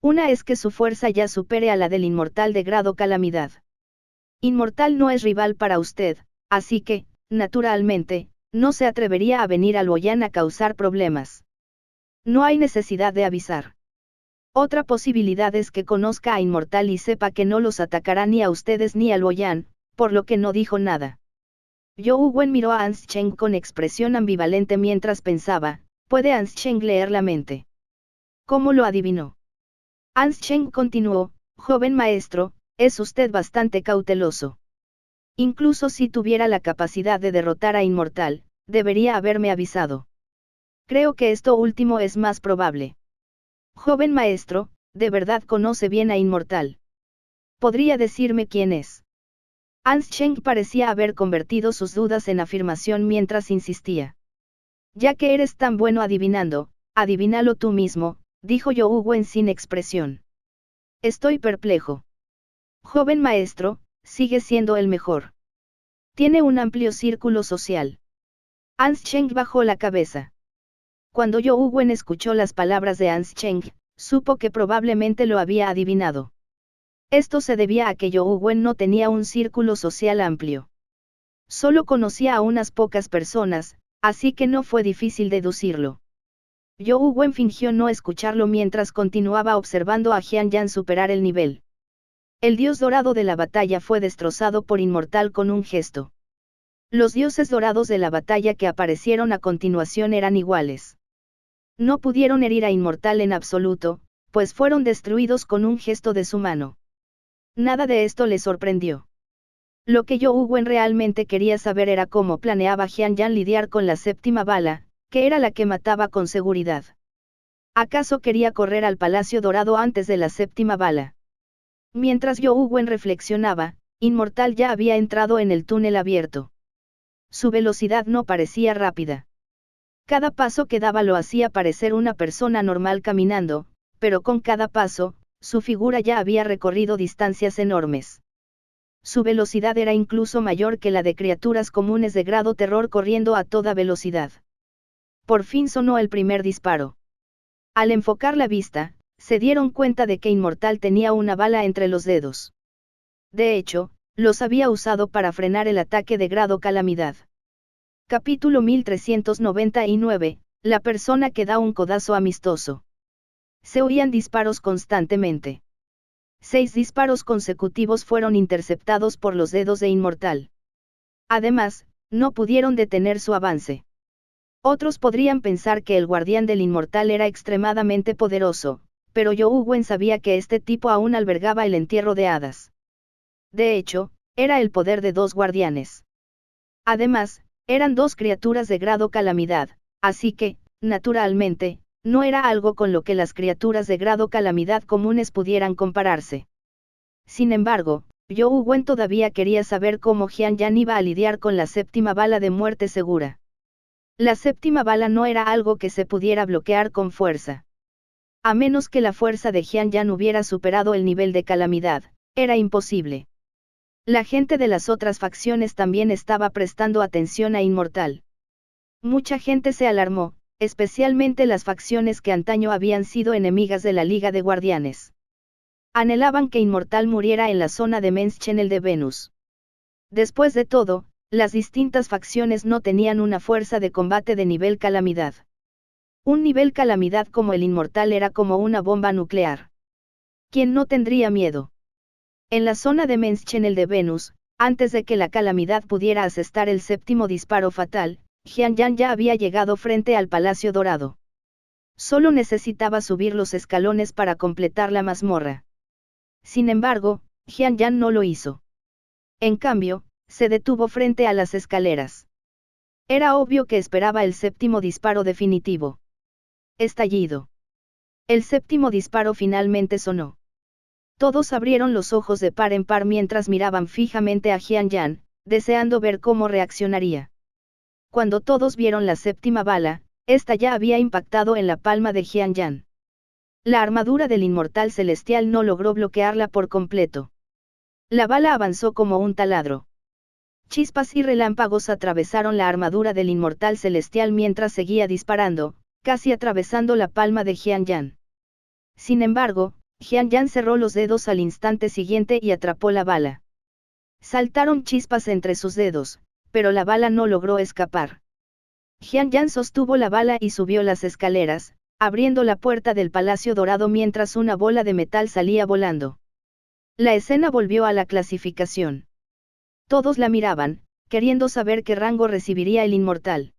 Una es que su fuerza ya supere a la del Inmortal de grado calamidad. Inmortal no es rival para usted, así que, naturalmente, no se atrevería a venir al Luoyán a causar problemas. No hay necesidad de avisar. Otra posibilidad es que conozca a Inmortal y sepa que no los atacará ni a ustedes ni al Luoyán, por lo que no dijo nada. Zhou Wen miró a Ans Cheng con expresión ambivalente mientras pensaba, ¿puede Ans Cheng leer la mente? ¿Cómo lo adivinó? Ans Cheng continuó, joven maestro, es usted bastante cauteloso. Incluso si tuviera la capacidad de derrotar a Inmortal, debería haberme avisado. Creo que esto último es más probable. Joven maestro, de verdad conoce bien a Inmortal. ¿Podría decirme quién es? Ans Cheng parecía haber convertido sus dudas en afirmación mientras insistía. Ya que eres tan bueno adivinando, adivínalo tú mismo, dijo Zhou Wen sin expresión. Estoy perplejo. Joven maestro, sigue siendo el mejor. Tiene un amplio círculo social. Ans Cheng bajó la cabeza. Cuando Zhou Wen escuchó las palabras de Ans Cheng, supo que probablemente lo había adivinado. Esto se debía a que Zhou Wen no tenía un círculo social amplio. Solo conocía a unas pocas personas, así que no fue difícil deducirlo. Zhou Wen fingió no escucharlo mientras continuaba observando a Jian Yan superar el nivel. El dios dorado de la batalla fue destrozado por Inmortal con un gesto. Los dioses dorados de la batalla que aparecieron a continuación eran iguales. No pudieron herir a Inmortal en absoluto, pues fueron destruidos con un gesto de su mano. Nada de esto le sorprendió. Lo que Zhou Wen realmente quería saber era cómo planeaba Jian Yan lidiar con la 7ª bala, que era la que mataba con seguridad. ¿Acaso quería correr al Palacio Dorado antes de la 7ª bala? Mientras Zhou Wen reflexionaba, Inmortal ya había entrado en el túnel abierto. Su velocidad no parecía rápida. Cada paso que daba lo hacía parecer una persona normal caminando, pero con cada paso, su figura ya había recorrido distancias enormes. Su velocidad era incluso mayor que la de criaturas comunes de grado terror corriendo a toda velocidad. Por fin sonó el primer disparo. Al enfocar la vista, se dieron cuenta de que Inmortal tenía una bala entre los dedos. De hecho, los había usado para frenar el ataque de grado calamidad. Capítulo 1399, la persona que da un codazo amistoso. Se oían disparos constantemente. 6 disparos consecutivos fueron interceptados por los dedos de Inmortal. Además, no pudieron detener su avance. Otros podrían pensar que el guardián del Inmortal era extremadamente poderoso, pero Yougwen sabía que este tipo aún albergaba el entierro de hadas. De hecho, era el poder de 2 guardianes. Además, eran 2 criaturas de grado calamidad, así que, naturalmente, no era algo con lo que las criaturas de grado calamidad comunes pudieran compararse. Sin embargo, Yougwen todavía quería saber cómo Jian Yan iba a lidiar con la 7ª bala de muerte segura. La 7ª bala no era algo que se pudiera bloquear con fuerza. A menos que la fuerza de Jian Yan hubiera superado el nivel de calamidad, era imposible. La gente de las otras facciones también estaba prestando atención a Inmortal. Mucha gente se alarmó, especialmente las facciones que antaño habían sido enemigas de la Liga de Guardianes. Anhelaban que Inmortal muriera en la zona de Menschenel de Venus. Después de todo, las distintas facciones no tenían una fuerza de combate de nivel calamidad. Un nivel calamidad como el Inmortal era como una bomba nuclear. ¿Quién no tendría miedo? En la zona de Menschenel de Venus, antes de que la calamidad pudiera asestar el 7º disparo fatal, Jian Yan ya había llegado frente al Palacio Dorado. Solo necesitaba subir los escalones para completar la mazmorra. Sin embargo, Jian Yan no lo hizo. En cambio, se detuvo frente a las escaleras. Era obvio que esperaba el 7º disparo definitivo. Estallido. El 7º disparo finalmente sonó. Todos abrieron los ojos de par en par mientras miraban fijamente a Jian Yan, deseando ver cómo reaccionaría. Cuando todos vieron la 7ª bala, esta ya había impactado en la palma de Jian Yan. La armadura del Inmortal Celestial no logró bloquearla por completo. La bala avanzó como un taladro. Chispas y relámpagos atravesaron la armadura del Inmortal Celestial mientras seguía disparando, casi atravesando la palma de Jian Yan. Sin embargo, Jian Yan cerró los dedos al instante siguiente y atrapó la bala. Saltaron chispas entre sus dedos, pero la bala no logró escapar. Jian Yan sostuvo la bala y subió las escaleras, abriendo la puerta del Palacio Dorado mientras una bola de metal salía volando. La escena volvió a la clasificación. Todos la miraban, queriendo saber qué rango recibiría el Inmortal.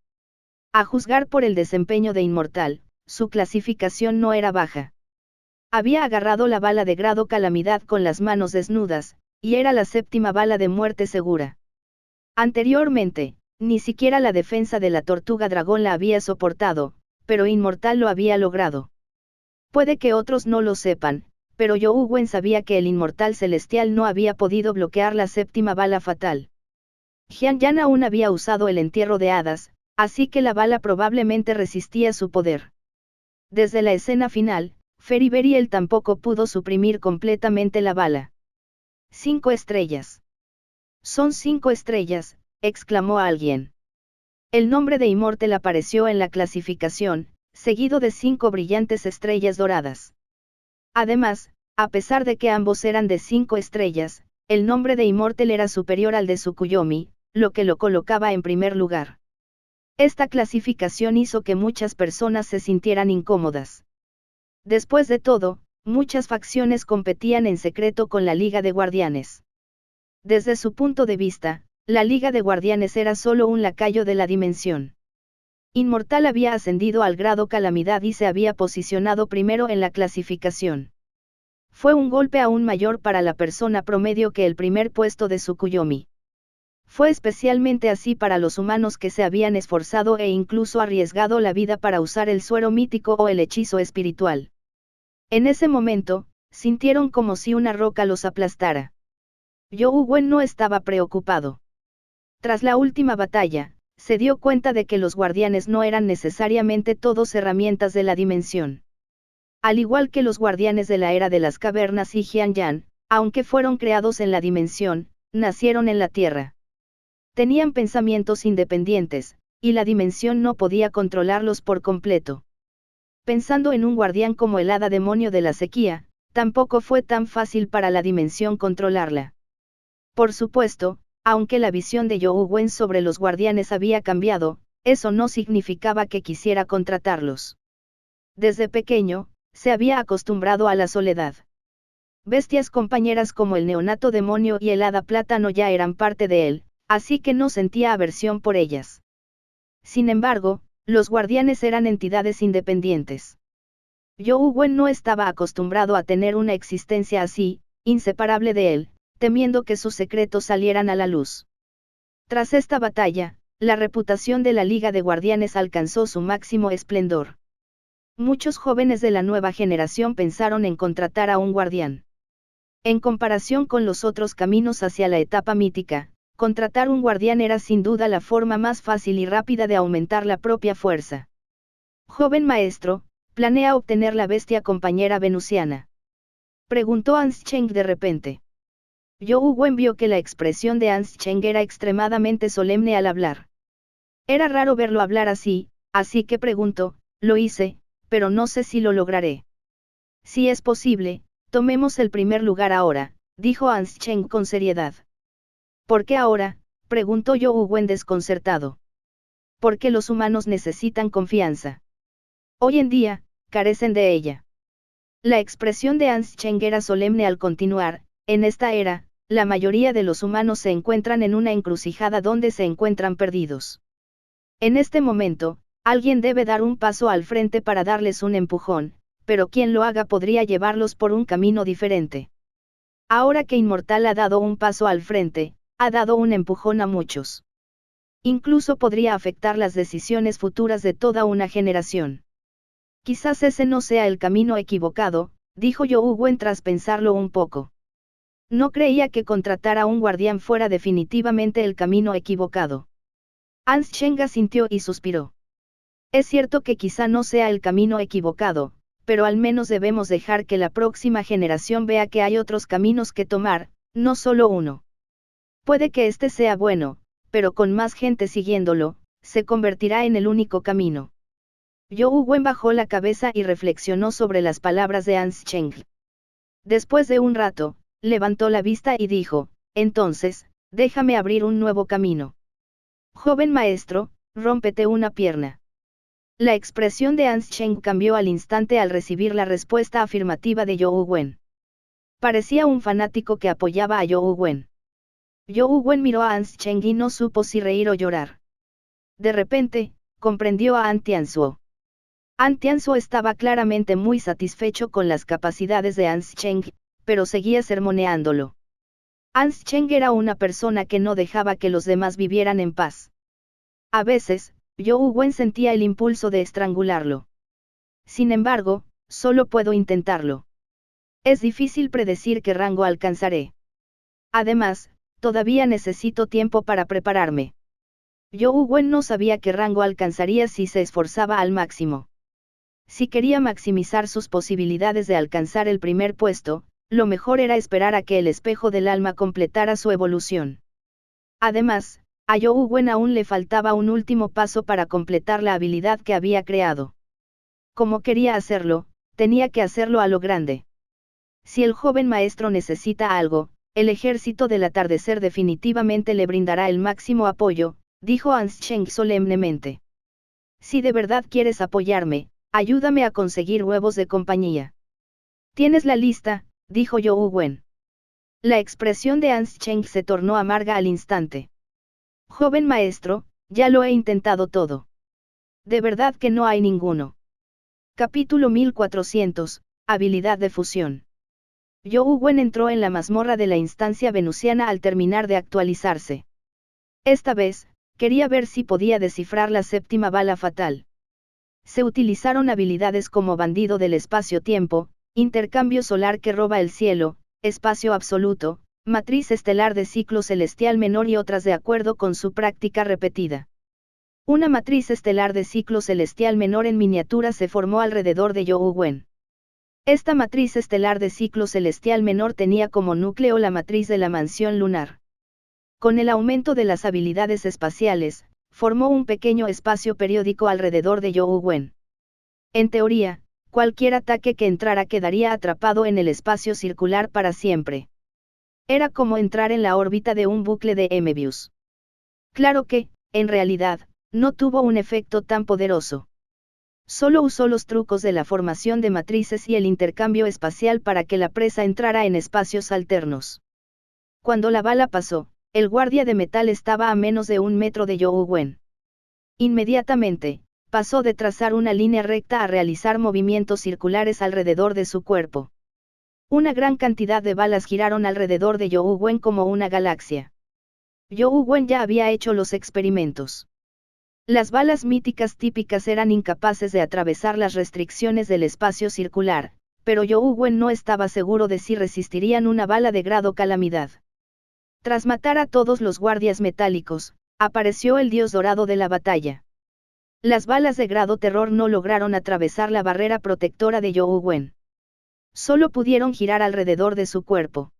A juzgar por el desempeño de Inmortal, su clasificación no era baja. Había agarrado la bala de grado calamidad con las manos desnudas, y era la 7ª bala de muerte segura. Anteriormente, ni siquiera la defensa de la tortuga dragón la había soportado, pero Inmortal lo había logrado. Puede que otros no lo sepan, pero Yougwen sabía que el Inmortal Celestial no había podido bloquear la 7ª bala fatal. Jian Yan aún había usado el entierro de hadas, así que la bala probablemente resistía su poder. Desde la escena final, Feriberiel tampoco pudo suprimir completamente la bala. 5 estrellas. Son 5 estrellas, exclamó alguien. El nombre de Immortal apareció en la clasificación, seguido de 5 brillantes estrellas doradas. Además, a pesar de que ambos eran de 5 estrellas, el nombre de Immortal era superior al de Tsukuyomi, lo que lo colocaba en primer lugar. Esta clasificación hizo que muchas personas se sintieran incómodas. Después de todo, muchas facciones competían en secreto con la Liga de Guardianes. Desde su punto de vista, la Liga de Guardianes era solo un lacayo de la dimensión. Inmortal había ascendido al grado calamidad y se había posicionado primero en la clasificación. Fue un golpe aún mayor para la persona promedio que el primer puesto de Tsukuyomi. Fue especialmente así para los humanos que se habían esforzado e incluso arriesgado la vida para usar el suero mítico o el hechizo espiritual. En ese momento, sintieron como si una roca los aplastara. Yougwen no estaba preocupado. Tras la última batalla, se dio cuenta de que los guardianes no eran necesariamente todos herramientas de la dimensión. Al igual que los guardianes de la era de las cavernas y Jian Yan, aunque fueron creados en la dimensión, nacieron en la Tierra. Tenían pensamientos independientes, y la dimensión no podía controlarlos por completo. Pensando en un guardián como el hada demonio de la sequía, tampoco fue tan fácil para la dimensión controlarla. Por supuesto, aunque la visión de Yougwen sobre los guardianes había cambiado, eso no significaba que quisiera contratarlos. Desde pequeño, se había acostumbrado a la soledad. Bestias compañeras como el neonato demonio y el hada plátano ya eran parte de él, así que no sentía aversión por ellas. Sin embargo, los guardianes eran entidades independientes. Young Wen no estaba acostumbrado a tener una existencia así, inseparable de él, temiendo que sus secretos salieran a la luz. Tras esta batalla, la reputación de la Liga de Guardianes alcanzó su máximo esplendor. Muchos jóvenes de la nueva generación pensaron en contratar a un guardián. En comparación con los otros caminos hacia la etapa mítica, contratar un guardián era sin duda la forma más fácil y rápida de aumentar la propia fuerza. Joven maestro, ¿planea obtener la bestia compañera venusiana?, preguntó Anscheng de repente. Young Wen vio que la expresión de Anscheng era extremadamente solemne al hablar. Era raro verlo hablar así que preguntó, lo hice, pero no sé si lo lograré. Si es posible, tomemos el primer lugar ahora, dijo Anscheng con seriedad. ¿Por qué ahora?, preguntó Young Wen desconcertado. Porque los humanos necesitan confianza. Hoy en día, carecen de ella. La expresión de Anscheng era solemne al continuar, en esta era, la mayoría de los humanos se encuentran en una encrucijada donde se encuentran perdidos. En este momento, alguien debe dar un paso al frente para darles un empujón, pero quien lo haga podría llevarlos por un camino diferente. Ahora que Inmortal ha dado un paso al frente, ha dado un empujón a muchos. Incluso podría afectar las decisiones futuras de toda una generación. Quizás ese no sea el camino equivocado, dijo Young Wen tras pensarlo un poco. No creía que contratar a un guardián fuera definitivamente el camino equivocado. Anscheng asintió y suspiró. Es cierto que quizá no sea el camino equivocado, pero al menos debemos dejar que la próxima generación vea que hay otros caminos que tomar, no solo uno. Puede que este sea bueno, pero con más gente siguiéndolo, se convertirá en el único camino. Young Wen bajó la cabeza y reflexionó sobre las palabras de Anscheng. Después de un rato, levantó la vista y dijo, entonces, déjame abrir un nuevo camino. Joven maestro, rómpete una pierna. La expresión de Anscheng cambió al instante al recibir la respuesta afirmativa de Young Wen. Parecía un fanático que apoyaba a Young Wen. Young Wen miró a Anscheng y no supo si reír o llorar. De repente, comprendió a An Tianzuo. An Tianzuo estaba claramente muy satisfecho con las capacidades de Anscheng, pero seguía sermoneándolo. Anscheng era una persona que no dejaba que los demás vivieran en paz. A veces, Young Wen sentía el impulso de estrangularlo. Sin embargo, solo puedo intentarlo. Es difícil predecir qué rango alcanzaré. Además, todavía necesito tiempo para prepararme. Young Wen no sabía qué rango alcanzaría si se esforzaba al máximo. Si quería maximizar sus posibilidades de alcanzar el primer puesto, lo mejor era esperar a que el espejo del alma completara su evolución. Además, a Young Wen aún le faltaba un último paso para completar la habilidad que había creado. Como quería hacerlo, tenía que hacerlo a lo grande. Si el joven maestro necesita algo, el ejército del atardecer definitivamente le brindará el máximo apoyo, dijo Anscheng solemnemente. Si de verdad quieres apoyarme, ayúdame a conseguir huevos de compañía. ¿Tienes la lista?, dijo Young Wen. La expresión de Anscheng se tornó amarga al instante. Joven maestro, ya lo he intentado todo. De verdad que no hay ninguno. Capítulo 1400, habilidad de fusión. Young Wen entró en la mazmorra de la instancia venusiana al terminar de actualizarse. Esta vez, quería ver si podía descifrar la séptima bala fatal. Se utilizaron habilidades como bandido del espacio-tiempo, intercambio solar que roba el cielo, espacio absoluto, matriz estelar de ciclo celestial menor y otras de acuerdo con su práctica repetida. Una matriz estelar de ciclo celestial menor en miniatura se formó alrededor de Young Wen. Esta matriz estelar de ciclo celestial menor tenía como núcleo la matriz de la mansión lunar. Con el aumento de las habilidades espaciales, formó un pequeño espacio periódico alrededor de Young Wen. En teoría, cualquier ataque que entrara quedaría atrapado en el espacio circular para siempre. Era como entrar en la órbita de un bucle de Möbius. Claro que, en realidad, no tuvo un efecto tan poderoso. Solo usó los trucos de la formación de matrices y el intercambio espacial para que la presa entrara en espacios alternos. Cuando la bala pasó, el guardia de metal estaba a menos de 1 metro de Zhou Wen. Inmediatamente, pasó de trazar una línea recta a realizar movimientos circulares alrededor de su cuerpo. Una gran cantidad de balas giraron alrededor de Zhou Wen como una galaxia. Zhou Wen ya había hecho los experimentos. Las balas míticas típicas eran incapaces de atravesar las restricciones del espacio circular, pero Zhou Wen no estaba seguro de si resistirían una bala de grado calamidad. Tras matar a todos los guardias metálicos, apareció el dios dorado de la batalla. Las balas de grado terror no lograron atravesar la barrera protectora de Zhou Wen. Solo pudieron girar alrededor de su cuerpo.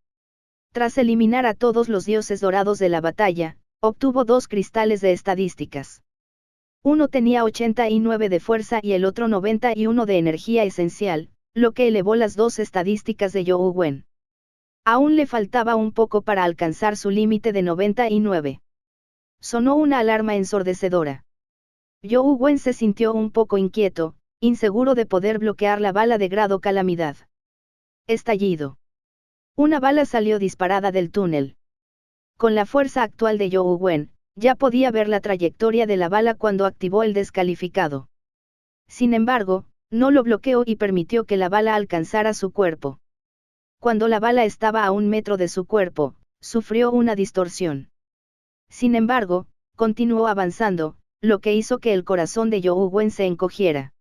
Tras eliminar a todos los dioses dorados de la batalla, obtuvo 2 cristales de estadísticas. Uno tenía 89 de fuerza y el otro 91 de energía esencial, lo que elevó las 2 estadísticas de Zhou Wen. Aún le faltaba un poco para alcanzar su límite de 99. Sonó una alarma ensordecedora. Zhou Wen se sintió un poco inquieto, inseguro de poder bloquear la bala de grado calamidad. Estallido. Una bala salió disparada del túnel. Con la fuerza actual de Zhou Wen, ya podía ver la trayectoria de la bala cuando activó el descalificado. Sin embargo, no lo bloqueó y permitió que la bala alcanzara su cuerpo. Cuando la bala estaba a 1 metro de su cuerpo, sufrió una distorsión. Sin embargo, continuó avanzando, lo que hizo que el corazón de Zhou Wen se encogiera.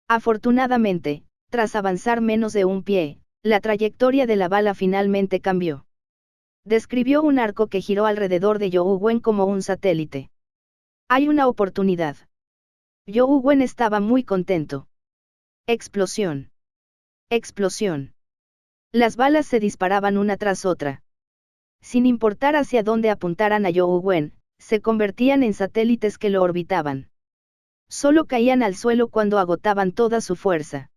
Afortunadamente, tras avanzar menos de 1 pie, la trayectoria de la bala finalmente cambió. Describió un arco que giró alrededor de Zhou Wen como un satélite. Hay una oportunidad. Zhou Wen estaba muy contento. Explosión. Explosión. Las balas se disparaban una tras otra. Sin importar hacia dónde apuntaran a Zhou Wen, se convertían en satélites que lo orbitaban. Solo caían al suelo cuando agotaban toda su fuerza.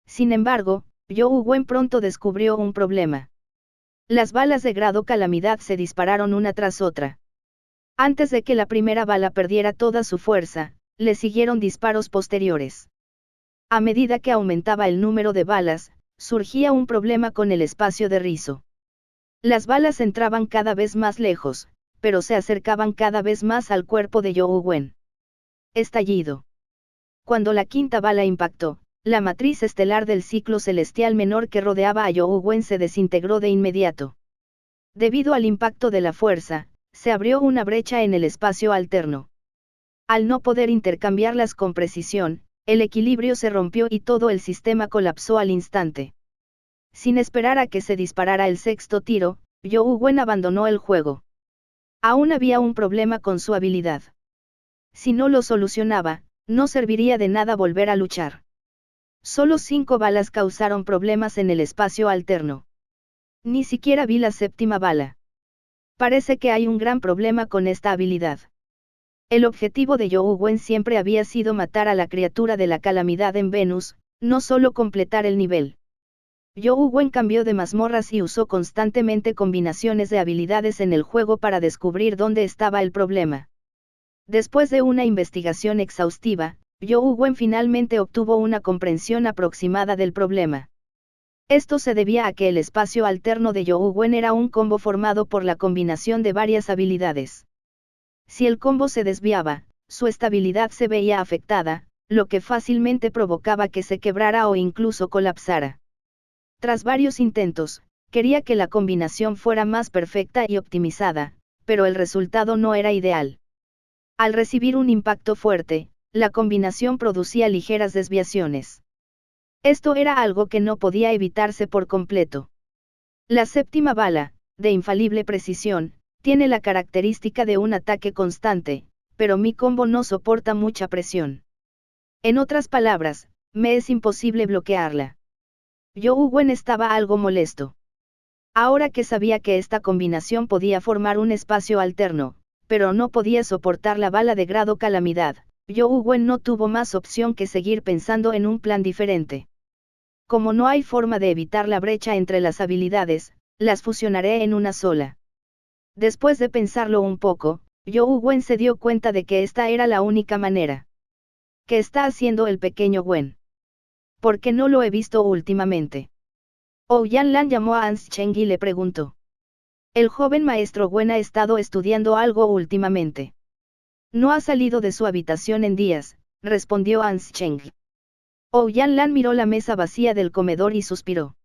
Sin embargo, Zhou Wen pronto descubrió un problema. Las balas de grado calamidad se dispararon una tras otra. Antes de que la primera bala perdiera toda su fuerza, le siguieron disparos posteriores. A medida que aumentaba el número de balas, surgía un problema con el espacio de rizo. Las balas entraban cada vez más lejos, pero se acercaban cada vez más al cuerpo de Zhou Wen. Estallido. Cuando la quinta bala impactó, la matriz estelar del ciclo celestial menor que rodeaba a Zhou Wen se desintegró de inmediato. Debido al impacto de la fuerza, se abrió una brecha en el espacio alterno. Al no poder intercambiarlas con precisión, el equilibrio se rompió y todo el sistema colapsó al instante. Sin esperar a que se disparara el sexto tiro, Zhou Wen abandonó el juego. Aún había un problema con su habilidad. Si no lo solucionaba, no serviría de nada volver a luchar. Solo 5 balas causaron problemas en el espacio alterno. Ni siquiera vi la séptima bala. Parece que hay un gran problema con esta habilidad. El objetivo de Zhou Wen siempre había sido matar a la criatura de la calamidad en Venus, no solo completar el nivel. Zhou Wen cambió de mazmorras y usó constantemente combinaciones de habilidades en el juego para descubrir dónde estaba el problema. Después de una investigación exhaustiva, Zhou Wen finalmente obtuvo una comprensión aproximada del problema. Esto se debía a que el espacio alterno de Zhou Wen era un combo formado por la combinación de varias habilidades. Si el combo se desviaba, su estabilidad se veía afectada, lo que fácilmente provocaba que se quebrara o incluso colapsara. Tras varios intentos, quería que la combinación fuera más perfecta y optimizada, pero el resultado no era ideal. Al recibir un impacto fuerte, la combinación producía ligeras desviaciones. Esto era algo que no podía evitarse por completo. La séptima bala, de infalible precisión, tiene la característica de un ataque constante, pero mi combo no soporta mucha presión. En otras palabras, me es imposible bloquearla. Zhou Wen estaba algo molesto. Ahora que sabía que esta combinación podía formar un espacio alterno, pero no podía soportar la bala de grado calamidad, Zhou Wen no tuvo más opción que seguir pensando en un plan diferente. Como no hay forma de evitar la brecha entre las habilidades, las fusionaré en una sola. Después de pensarlo un poco, Zhou Wen se dio cuenta de que esta era la única manera. ¿Qué está haciendo el pequeño Gwen? ¿Por qué no lo he visto últimamente? Yanlan llamó a Ans Cheng y le preguntó. El joven maestro Gwen ha estado estudiando algo últimamente. No ha salido de su habitación en días, respondió Ans Cheng. Yanlan miró la mesa vacía del comedor y suspiró.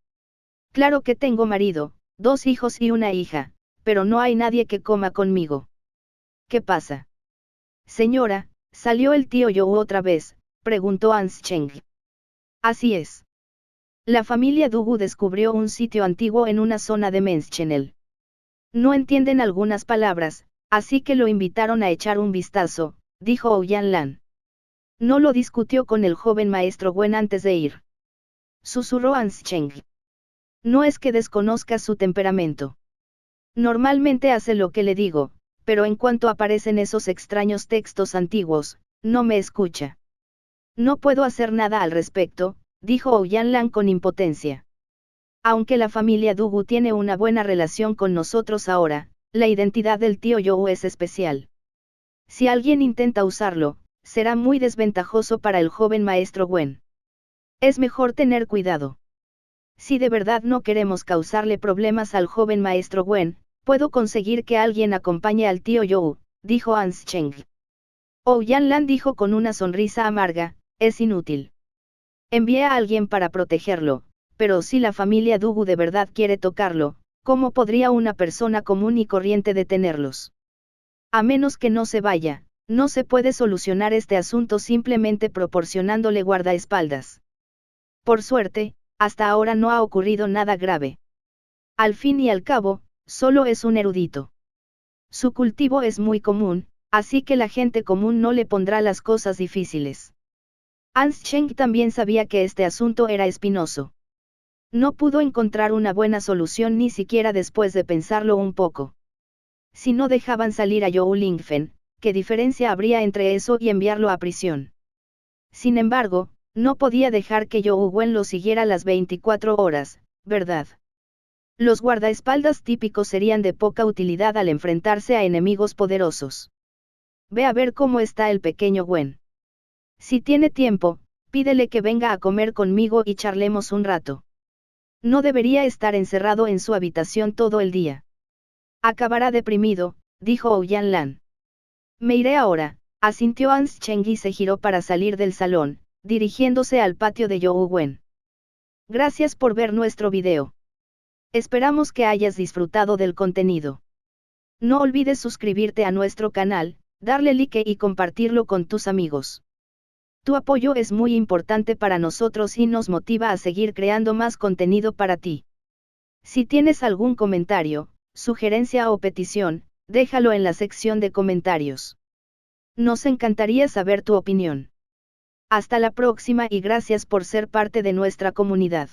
Claro que tengo marido, 2 hijos y una hija, pero no hay nadie que coma conmigo. ¿Qué pasa? Señora, ¿salió el tío You otra vez?, preguntó Ans Cheng. Así es. La familia Dugu descubrió un sitio antiguo en una zona de Menschenel. No entienden algunas palabras, así que lo invitaron a echar un vistazo, dijo Yanlan. No lo discutió con el joven maestro Gwen antes de ir. Susurró Ans Cheng. No es que desconozca su temperamento. Normalmente hace lo que le digo, pero en cuanto aparecen esos extraños textos antiguos, no me escucha. No puedo hacer nada al respecto, dijo Yanlan con impotencia. Aunque la familia Dugu tiene una buena relación con nosotros ahora, la identidad del tío You es especial. Si alguien intenta usarlo, será muy desventajoso para el joven maestro Gwen. Es mejor tener cuidado. Si de verdad no queremos causarle problemas al joven maestro Gwen, puedo conseguir que alguien acompañe al tío You, dijo Ans Cheng. Yanlan dijo con una sonrisa amarga, es inútil. Envié a alguien para protegerlo, pero si la familia Dugu de verdad quiere tocarlo, ¿cómo podría una persona común y corriente detenerlos? A menos que no se vaya, no se puede solucionar este asunto simplemente proporcionándole guardaespaldas. Por suerte, hasta ahora no ha ocurrido nada grave. Al fin y al cabo, solo es un erudito. Su cultivo es muy común, así que la gente común no le pondrá las cosas difíciles. Ans Cheng también sabía que este asunto era espinoso. No pudo encontrar una buena solución ni siquiera después de pensarlo un poco. Si no dejaban salir a You Lingfen, ¿qué diferencia habría entre eso y enviarlo a prisión? Sin embargo, no podía dejar que You Wen lo siguiera las 24 horas, ¿verdad? Los guardaespaldas típicos serían de poca utilidad al enfrentarse a enemigos poderosos. Ve a ver cómo está el pequeño Gwen. Si tiene tiempo, pídele que venga a comer conmigo y charlemos un rato. No debería estar encerrado en su habitación todo el día. Acabará deprimido, dijo Yanlan. Me iré ahora, asintió Ans Cheng y se giró para salir del salón, dirigiéndose al patio de You Wen. Gracias por ver nuestro video. Esperamos que hayas disfrutado del contenido. No olvides suscribirte a nuestro canal, darle like y compartirlo con tus amigos. Tu apoyo es muy importante para nosotros y nos motiva a seguir creando más contenido para ti. Si tienes algún comentario, sugerencia o petición, déjalo en la sección de comentarios. Nos encantaría saber tu opinión. Hasta la próxima y gracias por ser parte de nuestra comunidad.